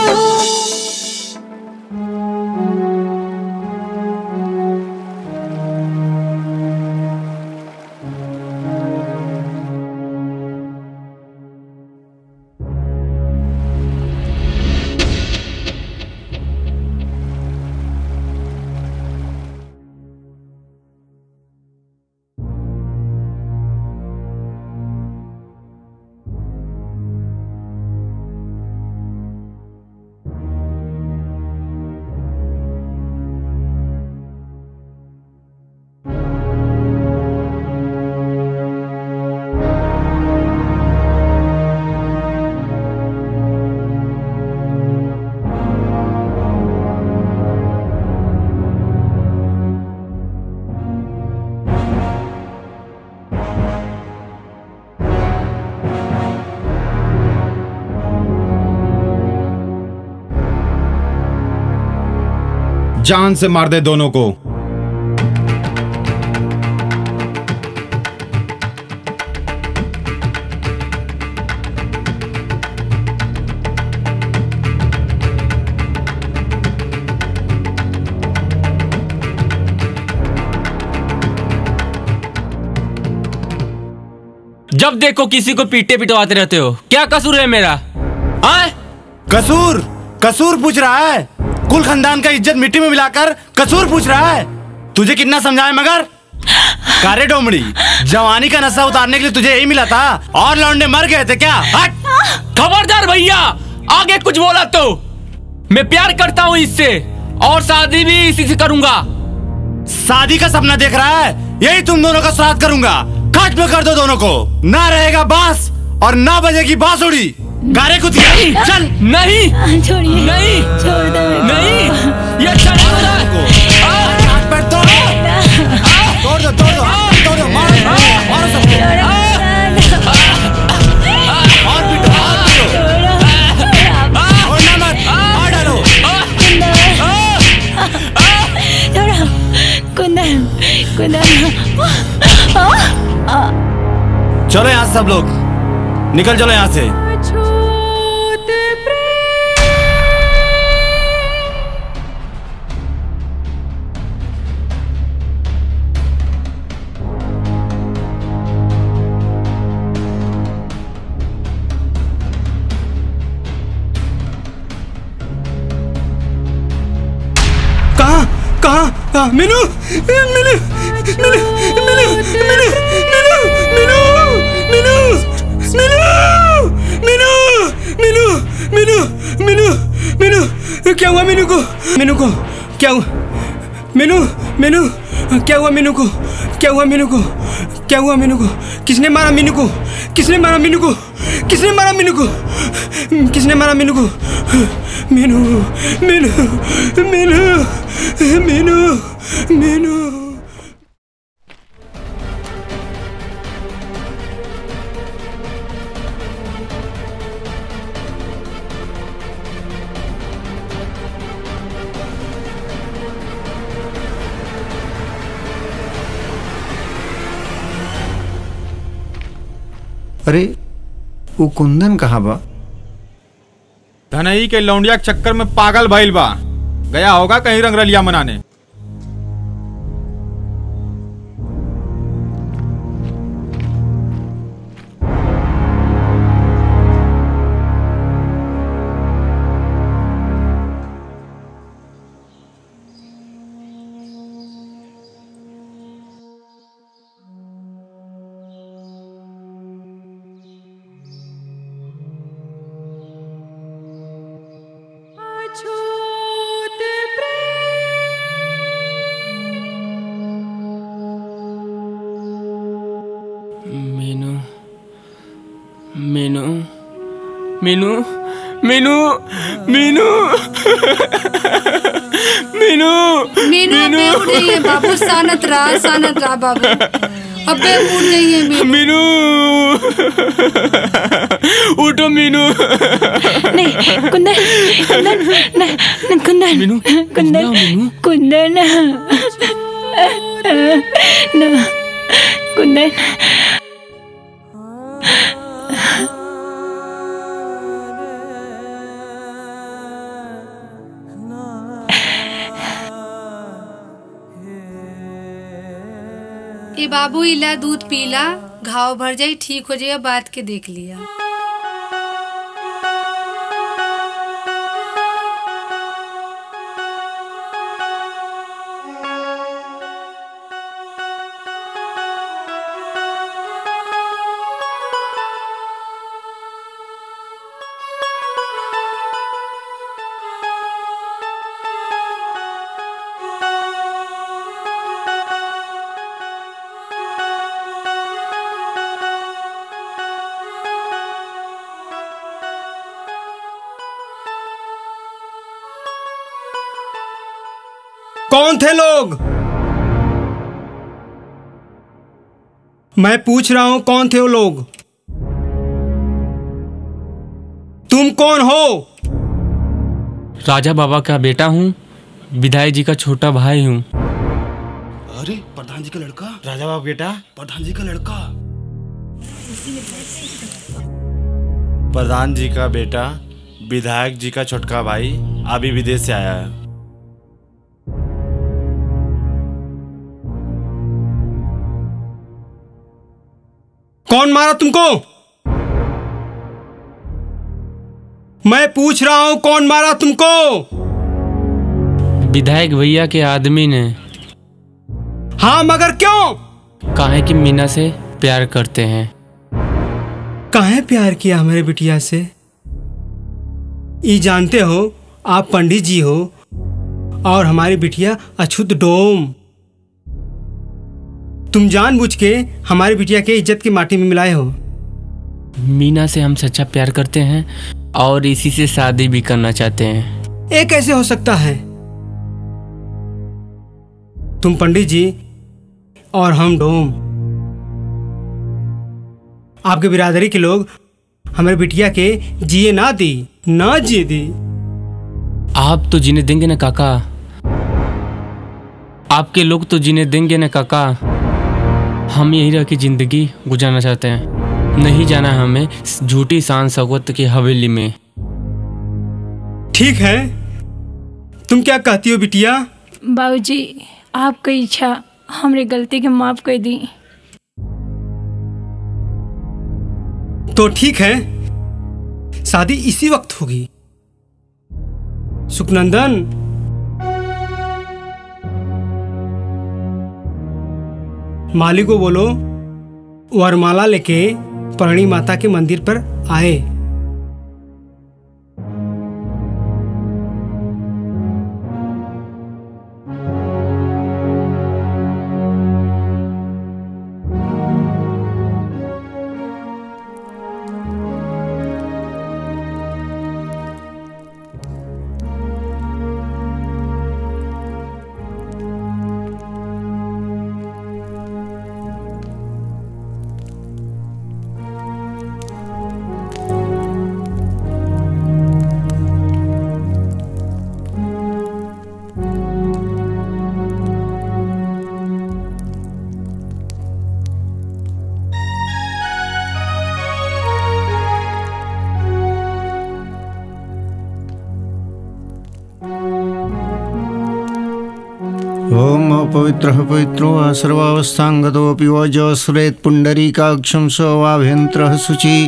जान से मार दे दोनों को। जब देखो किसी को पीटे पिटवाते रहते हो, क्या कसूर है मेरा? आए? कसूर कसूर पूछ रहा है? कुल खानदान का इज्जत मिट्टी में मिलाकर कसूर पूछ रहा है? तुझे कितना समझाए मगर? कारे डोमड़ी, जवानी का नशा उतारने के लिए तुझे यही मिला था और लौंडे मर गए थे क्या? हट! खबरदार भैया, आगे कुछ बोला तो मैं प्यार करता हूँ इससे और शादी भी इसी से करूंगा। शादी का सपना देख रहा है? यही तुम दोनों का श्राद्ध करूंगा। खाट में कर दो दोनों को। ना रहेगा बांस और ना बजेगी बांसुड़ी। गारे कुतिया चल। नहीं छोड़िए, नहीं छोड़ दो नहीं, ये अच्छा नहीं होता। हाथ पैर तोड़ दो, तोड़ दो, तोड़ दो, मारो मारो सबको। और पीटो, और ना मत, और डालो। कुंदन कुंदन, चलो यहाँ सब लोग निकल चलो यहाँ से। कहाँ मीनू मीनू मीनू मीनू मीनू मीनू मीनू मीनू मीनू मीनू मीनू मीनू क्या हुआ मीनू को? मीनू को क्या हुआ? मीनू मीनू क्या हुआ? मीनू को क्या हुआ? मीनू को क्या हुआ? मीनू को किसने मारा? मीनू को किसने मारा? मीनू को किसने मारा? मीनू को किसने मारा? मीनू को मीनू मीनू मीनू मीनू मीनू। अरे वो कुंदन कहाँ बा? धनई के लौंडिया के चक्कर में पागल भइल बा, गया होगा कहीं रंगरलिया मनाने। मीनू मीनू मीनू मीनू मीनू मीनू अबे उठ जाइए बाबू, सानत रहा बाबू, अबे उठ जाइए मीनू, उठो मीनू। नहीं कुंदन, कुंदन कुंदन मीनू, कुंदन कुंदन कुंदन ए बाबू इला दूध पीला, घाव भर जाई, ठीक हो जाएगा, बात के देख लिया। कौन थे लोग? मैं पूछ रहा हूं कौन थे वो लोग? तुम कौन हो? राजा बाबा का बेटा हूँ, विधायक जी का छोटा भाई हूँ। अरे प्रधान जी का लड़का? राजा बाबा बेटा प्रधान जी का लड़का? प्रधान जी का बेटा विधायक जी का छोटका भाई अभी विदेश से आया है। कौन मारा तुमको? मैं पूछ रहा हूं कौन मारा तुमको? विधायक भैया के आदमी ने। हाँ मगर क्यों? काहे कि मीना से प्यार करते हैं। काहे प्यार किया हमारे बिटिया से? ये जानते हो आप पंडित जी हो और हमारी बिटिया अछूत डोम। तुम जानबूझ के हमारी बिटिया के इज्जत की माटी में मिलाए हो। मीना से हम सच्चा प्यार करते हैं और इसी से शादी भी करना चाहते हैं। ये कैसे हो सकता है? तुम पंडित जी और हम डोम, आपके बिरादरी के लोग हमारे बिटिया के जिए ना जिए दी। आप तो जीने देंगे ना काका, आपके लोग तो जीने देंगे ना काका। हम यही रह की जिंदगी गुजारना चाहते हैं, नहीं जाना हमें झूठी शान शौकत की हवेली में। ठीक है, तुम क्या कहती हो बिटिया? बाबूजी आपकी इच्छा, हमरे गलती के माफ कर दी। तो ठीक है, शादी इसी वक्त होगी। सुखनंदन, माली को बोलो वरमाला लेके परणी माता के मंदिर पर आए। ओम अपवित्रः पवित्रो वा सर्वावस्थांगतोऽपि वज्रश्रेत पुंडरीकाक्षं स्वाभ्यन्तरः शुचि।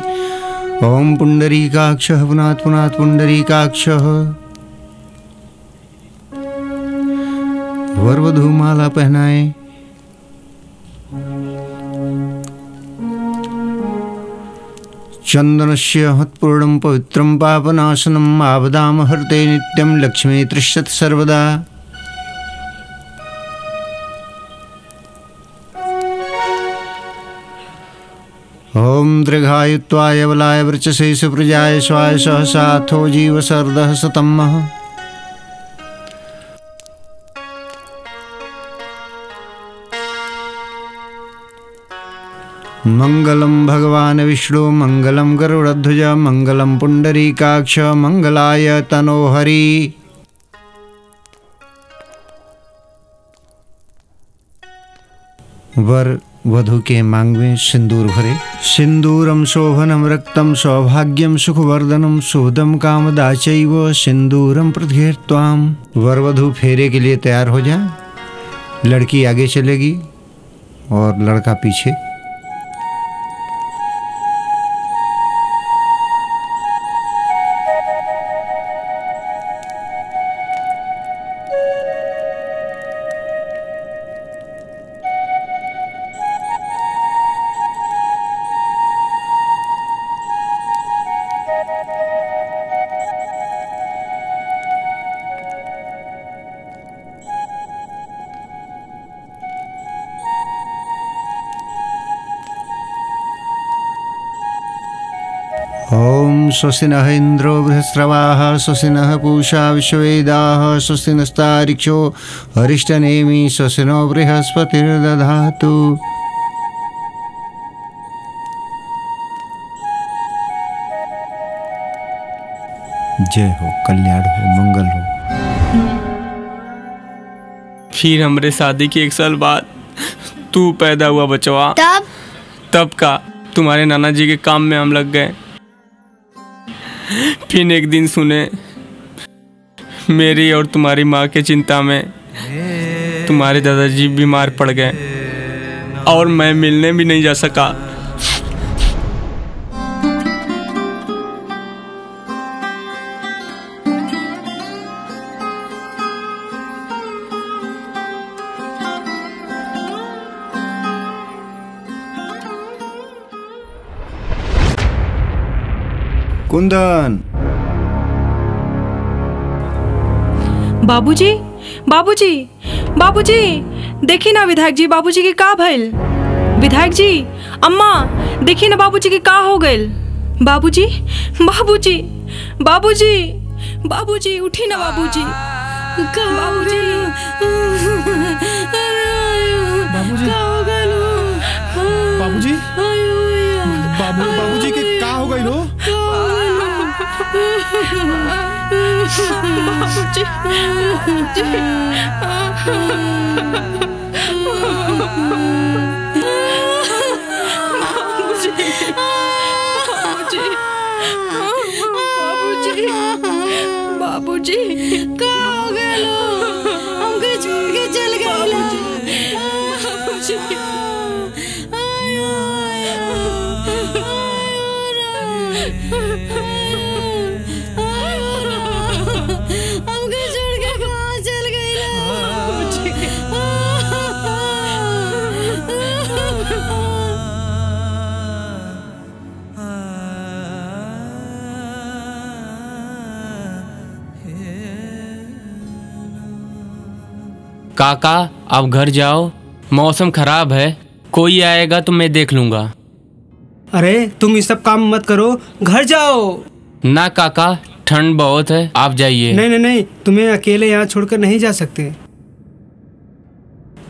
ओम पुंडरीकाक्षः पुनात् पुनात् पुंडरीकाक्षः। वरवधू माला पहनाए। चंदनस्य हत्पूर्णं पवित्रं पापनाशनम् आवदाम हरते नित्यं लक्ष्मी तिष्ठति सर्वदा। ओम दीर्घायुत्वाय बलाय वृचसे सुप्रजाय स्वाय सहसाथो जीव सर्दः सतम्मः। मंगलम भगवान विष्णु मंगलम गरुड़ध्वज मंगलम पुंडरीकाक्ष मंगलाय तनोहरि। वर वधु के मांग में सिंदूर भरे। सिंदूरम शोभनम रक्तम सौभाग्यम सुखवर्धनम शुभदम कामदाचैव सिंदूरम प्रत्येत्वाम। वर वधु फेरे के लिए तैयार हो जाए। लड़की आगे चलेगी और लड़का पीछे। ओम स्वस्तिनः इंद्रो बृहस्रवाः स्वस्तिनः पूषा विश्ववेदाः स्वस्तिनस्तारिक्षो अरिष्टनेमि स्वस्तिनो बृहस्पतिर्दधातु। जय हो, कल्याण हो, मंगल हो। फिर हमरे शादी के 1 साल बाद तू पैदा हुआ बचवा। तब का तुम्हारे नाना जी के काम में हम लग गए। फिर एक दिन सुने मेरी और तुम्हारी माँ के चिंता में तुम्हारे दादाजी बीमार पड़ गए और मैं मिलने भी नहीं जा सका। कुंदन। बाबूजी, बाबूजी, बाबूजी, देखी ना विधायक जी, बाबूजी के का भइल। विधायक जी, अम्मा देखी ना बाबूजी के का हो गइल। बाबूजी, बाबूजी, बाबूजी, बाबूजी उठी ना बाबूजी। बाबूजी, बाबूजी, बाबूजी के का हो गइल हो। बाबूजी, बाबूजी का हो गए हमके छोड़ के चल गए। हमके छोड़ के कहाँ चल गए। काका अब घर जाओ, मौसम खराब है, कोई आएगा तो मैं देख लूंगा। अरे तुम ये सब काम मत करो, घर जाओ। ना काका, ठंड बहुत है, आप जाइए। नहीं नहीं नहीं, तुम्हें अकेले यहाँ छोड़कर नहीं जा सकते,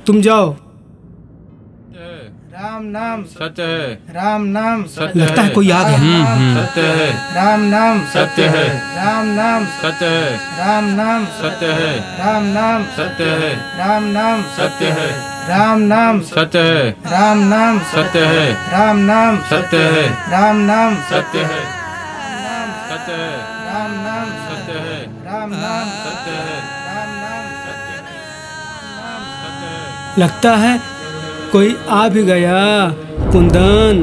तुम जाओ। राम नाम सत्य है, राम नाम सत्य लगता है कोई आ गया। सत्य है, राम नाम सत्य है, राम नाम सत्य है, राम नाम सत्य है, राम नाम सत्य है, राम नाम सत्य है, राम नाम सत्य है, राम नाम सत्य है, राम नाम सत्य है, राम नाम सत्य है, सत्य है, राम नाम सत्य है, राम नाम सत्य है, राम नाम सत्य है, लगता है कोई आ भी गया। कुंदन,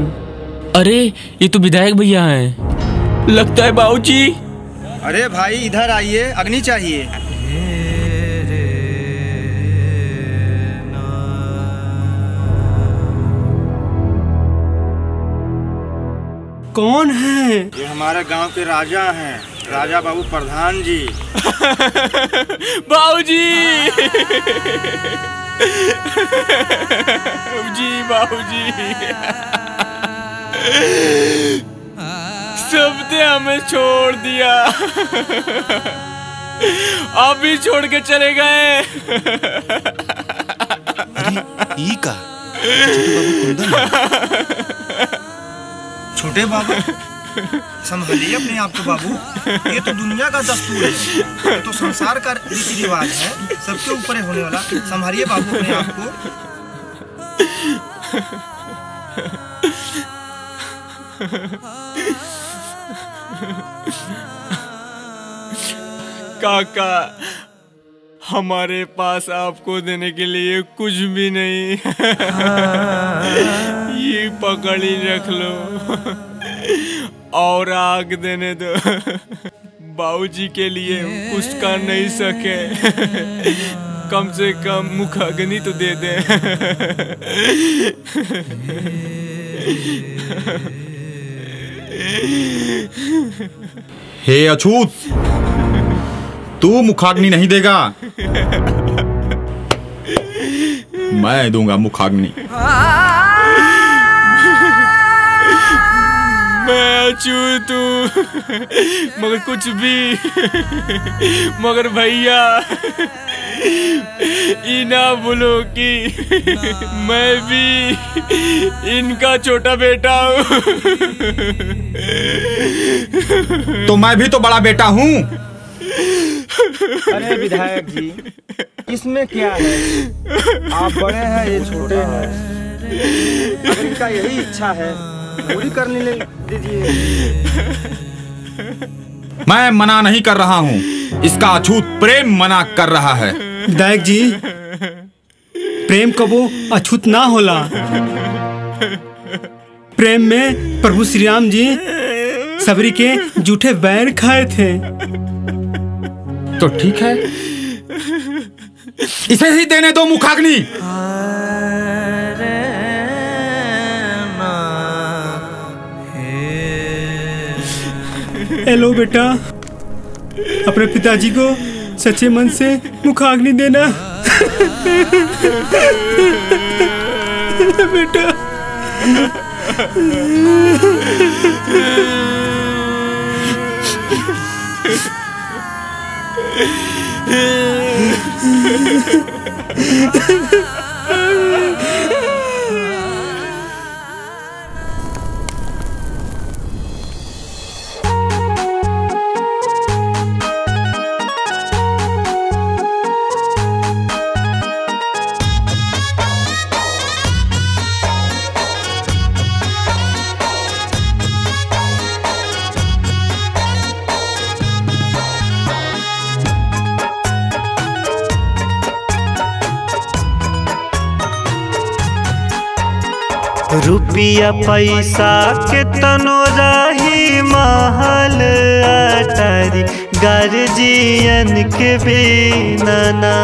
अरे ये तो विधायक भैया हैं। लगता है बाबूजी। अरे भाई इधर आइए, अग्नि चाहिए। कौन है? ये हमारे गांव के राजा हैं, राजा बाबू प्रधान जी। बाबूजी जी बाबूजी, सबने हमें छोड़ दिया, आप भी छोड़ के चले गए। ई का छोटे बाबू संभालिए अपने आप को बाबू, ये तो दुनिया का दस्तूर है, ये तो संसार का रीति रिवाज है, सबके ऊपर होने वाला। संभालिए बाबू अपने आप को। काका, हमारे पास आपको देने के लिए कुछ भी नहीं। ये पकड़ ही रख लो और आग देने दो। बाबूजी के लिए कुछ कर नहीं सके, कम से कम मुखाग्नि तो दे दे। हे अछूत, तू मुखाग्नि नहीं देगा, मैं दूंगा मुखाग्नि। मैं अछूत हूँ, मगर कुछ भी, मगर भैया इना बोलो कि मैं भी इनका छोटा बेटा हूँ। तो मैं भी तो बड़ा बेटा हूँ। अरे विधायक जी, इसमें क्या है? आप बड़े हैं, ये छोटे हैं। अगर इनका यही इच्छा है पूरी करने ले दीजिए। मैं मना नहीं कर रहा हूँ, इसका अछूत प्रेम मना कर रहा है। विधायक जी, प्रेम कबो अछूत ना होला। प्रेम में प्रभु श्री राम जी सबरी के जूठे बैर खाए थे। तो ठीक है, इसे ही देने दो मुखाग्नि। हेलो बेटा, अपने पिताजी को सच्चे मन से मुखाग्नि देना। बेटा रुपया पैसा के तनो रही महल अटारी, गार्जियन के बिना ना।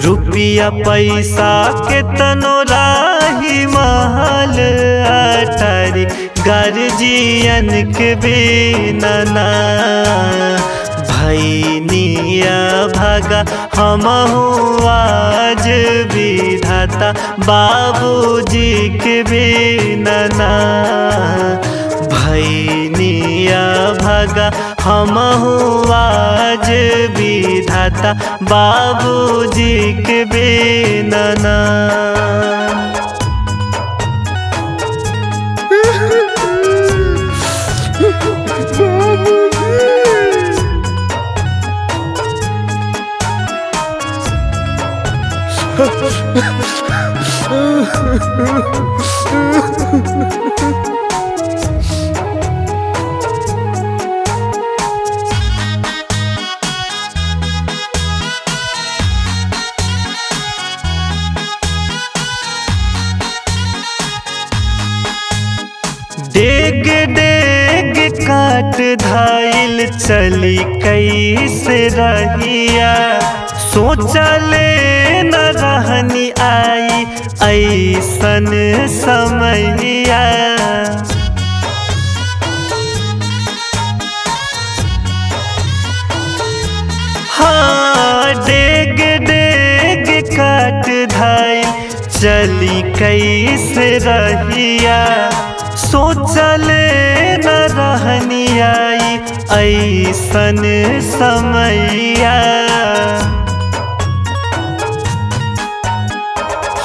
रुपया पैसा के तनो रही महल अटारी, गार्जियन के बिना ना। भैनिया भागा हमहू आज विधाता, बाबूजी के बिना ना। भैनिया भागा हमहू आज विधाता, बाबूजी के बिना ना। धाइल चली कैसे रहिया सोचले न रहनी आई ऐसन समैया हाँ डेग डेग काट धाइल चली कैसे रहिया सोचले न रहनी आई ऐसन समैया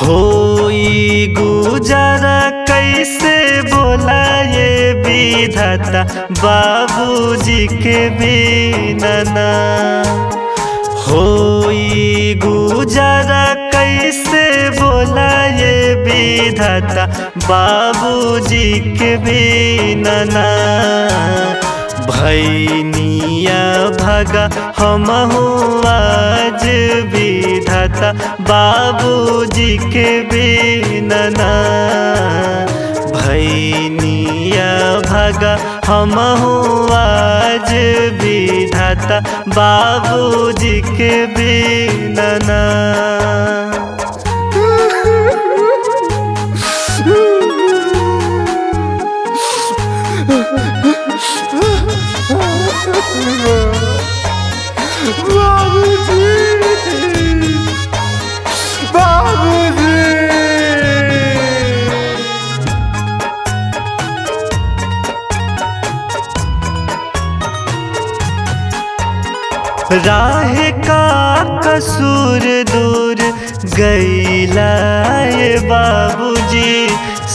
होई गुजारा कैसे बोला ये विधाता बाबूजी के बिना ना होई गुजारा कैसे बोला ये विधाता बाबूजी के बिना ना भैनिया भगा हम आज विधाता बाबूजी के बिना ना भैनिया भगा हम आज विधाता बाबूजी के बिना ना राह का कसूर दूर गईला ये बाबूजी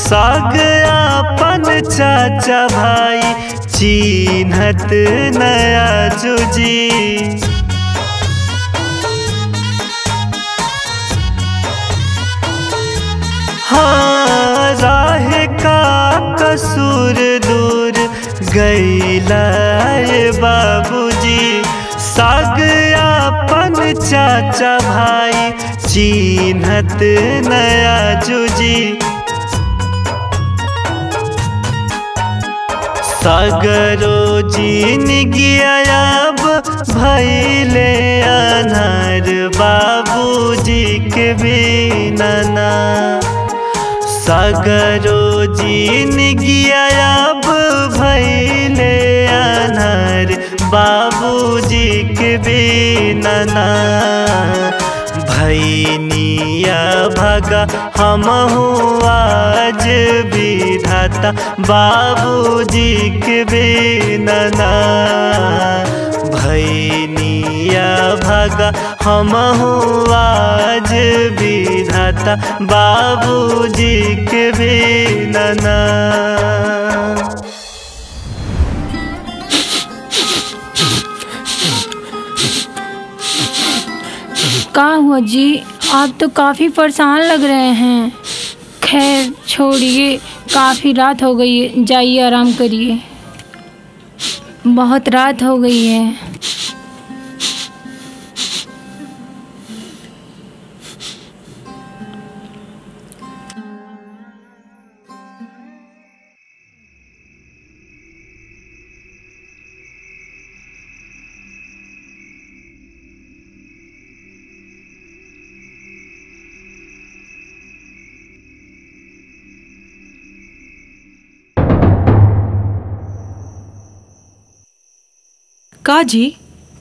साग अपन चाचा भाई चिन्हत नया जुजी हाँ राह का कसूर दूर गईला ये बाबूजी साग अपन चाचा भाई चिन्हत नया जुजी सागरो जीन गया अब भैले अनार बाबूजी के बिना ना सागरो जीन गया अब भैले अनार बाबूजी के बिना ना भैनिया भगा हम आज विधाता बाबूजी के बिना ना भैनिया भगा हम आज विधाता बाबूजी के बिना ना का हुआ जी आप तो काफ़ी परेशान लग रहे हैं। खैर छोड़िए काफ़ी रात हो गई है जाइए आराम करिए बहुत रात हो गई है। का जी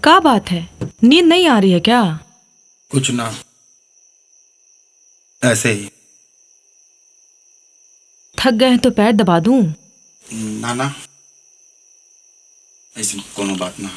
का बात है नींद नहीं आ रही है क्या? कुछ ना ऐसे ही। थक गए हैं तो पैर दबा दूं? ना ना ऐसी कोनो बात ना।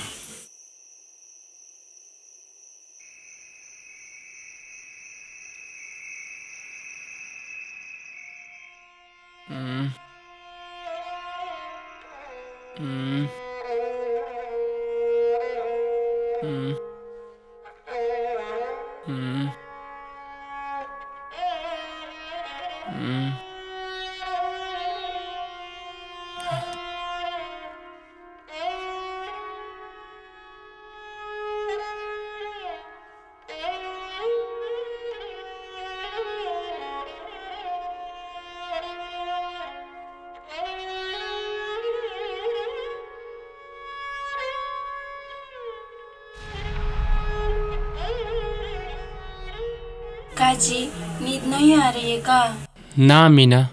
चाची नींद नहीं आ रही है का? ना मीना,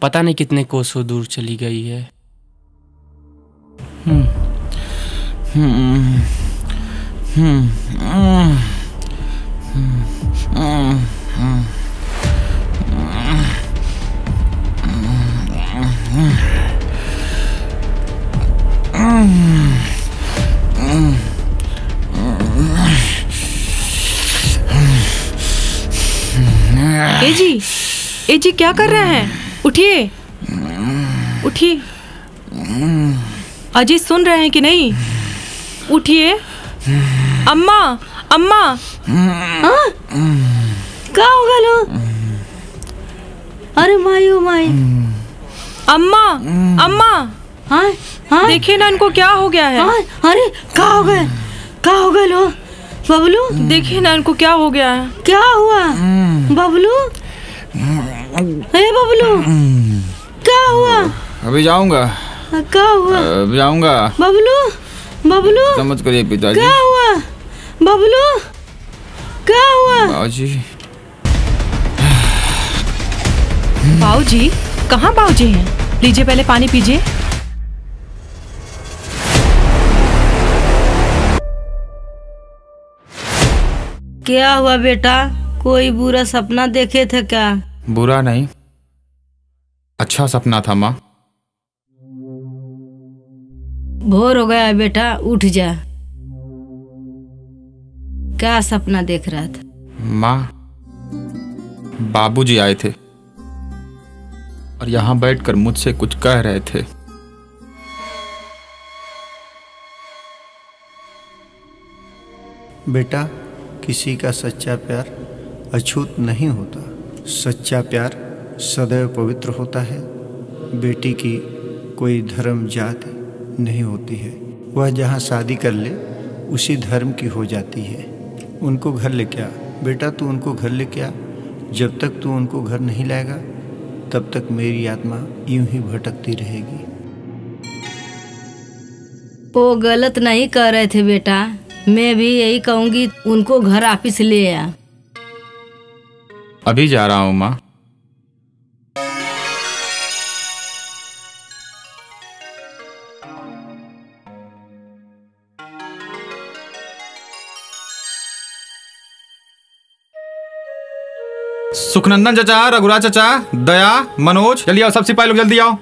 पता नहीं कितने कोसों दूर चली गई है। ए जी क्या कर रहे हैं? उठिए उठिए। अजय सुन रहे हैं कि नहीं? उठिए। अम्मा अम्मा क्या हो गया लो? अरे माई ओ माई। अम्मा अम्मा हाँ हाँ देखिए ना इनको क्या हो गया है। हाँ, अरे क्या हो गया? क्या हो गया लो? बबलू देखिए ना इनको क्या हो गया है। क्या हुआ बबलू? हे बबलू क्या हुआ? अभी जाऊंगा। क्या हुआ? अभी जाऊंगा। बबलू बबलू समझ करिए पिताजी। क्या हुआ बबलू? क्या हुआ? बाबूजी बाबूजी कहाँ बाबूजी हैं? लीजिए पहले पानी पीजिए। क्या हुआ बेटा? कोई बुरा सपना देखे थे क्या? बुरा नहीं, अच्छा सपना था माँ। भोर हो गया बेटा, उठ जा। क्या सपना देख रहा था? माँ, बाबूजी आए थे और यहाँ बैठकर मुझसे कुछ कह रहे थे। बेटा, किसी का सच्चा प्यार अछूत नहीं होता। सच्चा प्यार सदैव पवित्र होता है। बेटी की कोई धर्म जात नहीं होती है। वह जहाँ शादी कर ले उसी धर्म की हो जाती है। उनको घर लेके आ बेटा, तू उनको घर लेके आ। जब तक तू उनको घर नहीं लाएगा तब तक मेरी आत्मा यूं ही भटकती रहेगी। वो गलत नहीं कर रहे थे बेटा, मैं भी यही कहूंगी उनको घर वापिस ले आ। अभी जा रहा हूँ माँ। सुखनंदन चाचा, रघुराज चाचा, दया, मनोज, जल्दी आओ। सब सिपाही लोग जल्दी आओ।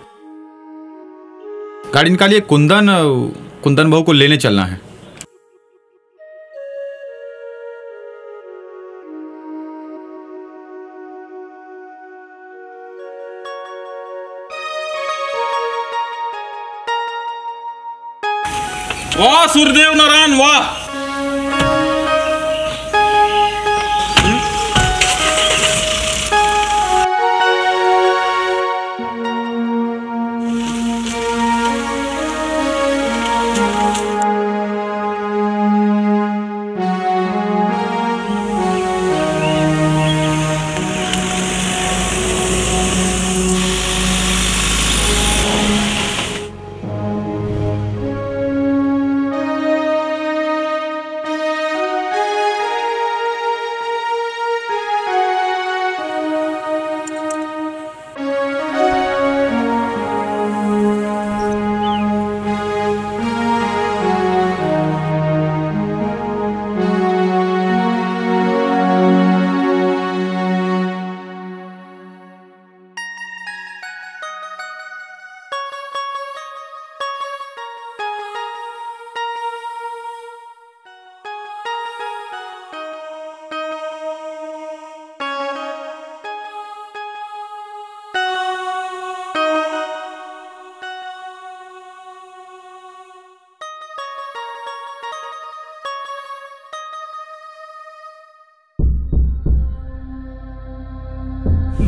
गाड़ी निकालिए। कुंदन बहू को लेने चलना है। वाह सूर्यदेव नारायण वाह।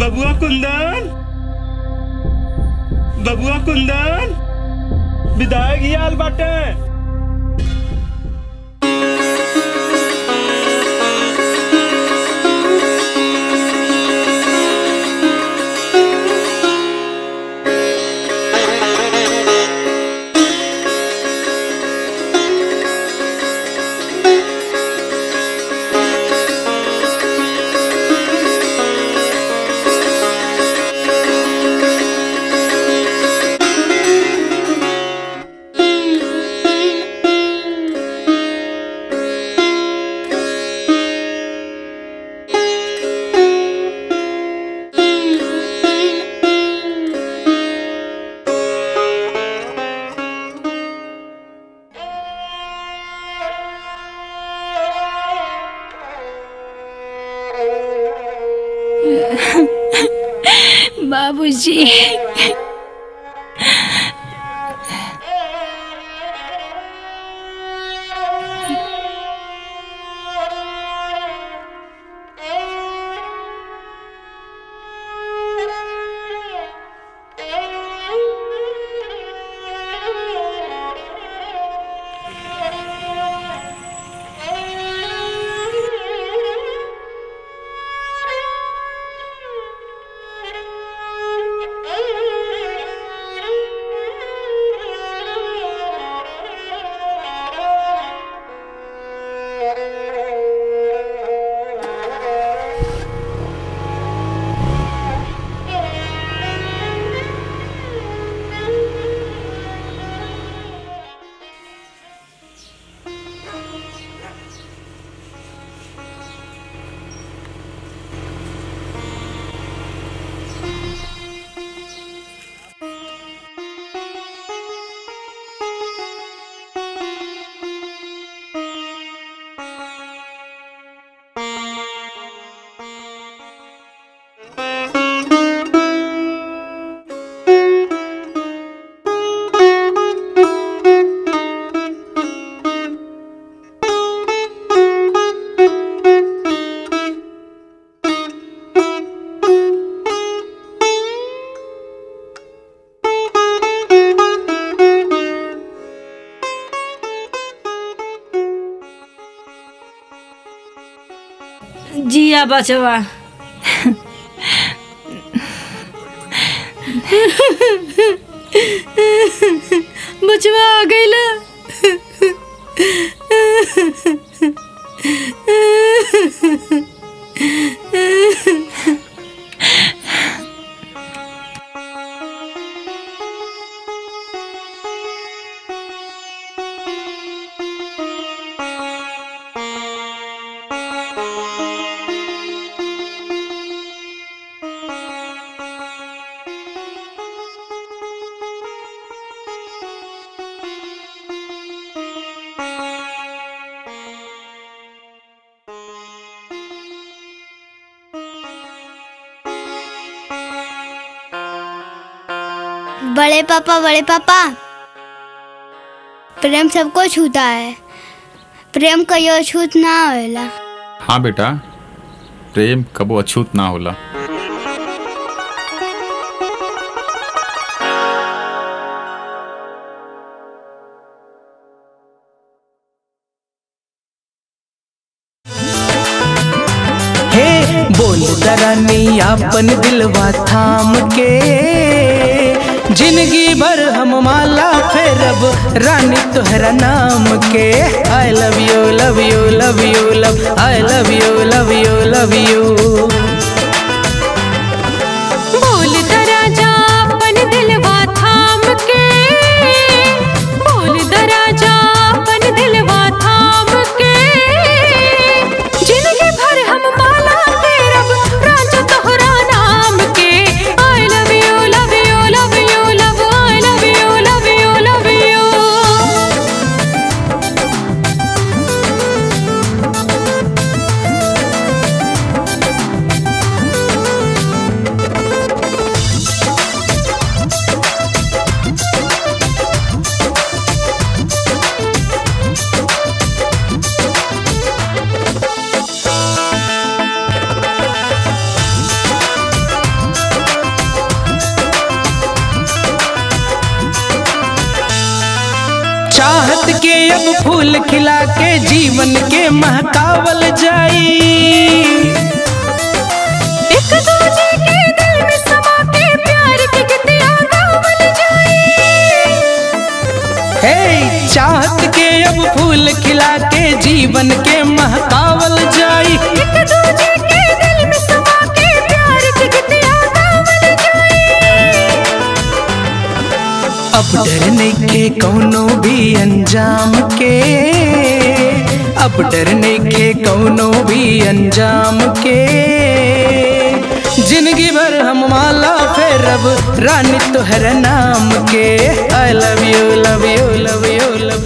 बबुआ कुंदन, बबुआ कुंदन, विधायक ही आल बाटे। बाबूजी। जिया बचवा। बचवा आ गईला। बड़े पापा, प्रेम सबको छूता है, प्रेम कहियो अछूत ना होला। हाँ बेटा, प्रेम कबो अछूत ना होला। बोल दरानी अपन दिलवा थाम के, जिंदगी भर हम माला फेरब रानी तोहरा नाम के। आई love you love you love you love, I love you love you love you. बोल दराजा अपन दिलवा थाम के, बोल दराजा अपन दिलवा थाम के, जिंदगी भर हम माला फेरब राजा तोहरा नाम के। आई love you love you love you love, I love you love you love you. चाहत के अब फूल खिला के जीवन के महकावल जाई। एक दूजे के दिल में समा के प्यार के गीतियां गावल जाई। हे चाहत के अब फूल खिला के जीवन के महकावल जाई। एक दूजे के दिल में समा के प्यार के गीतियां गावल जाई। अब डर नहीं के कौनो भी अंजाम के, अब डर नहीं के कौनो भी अंजाम के, जिंदगी भर हम माला फेरब रानी तोहरा नाम के। आई love you love you love you love.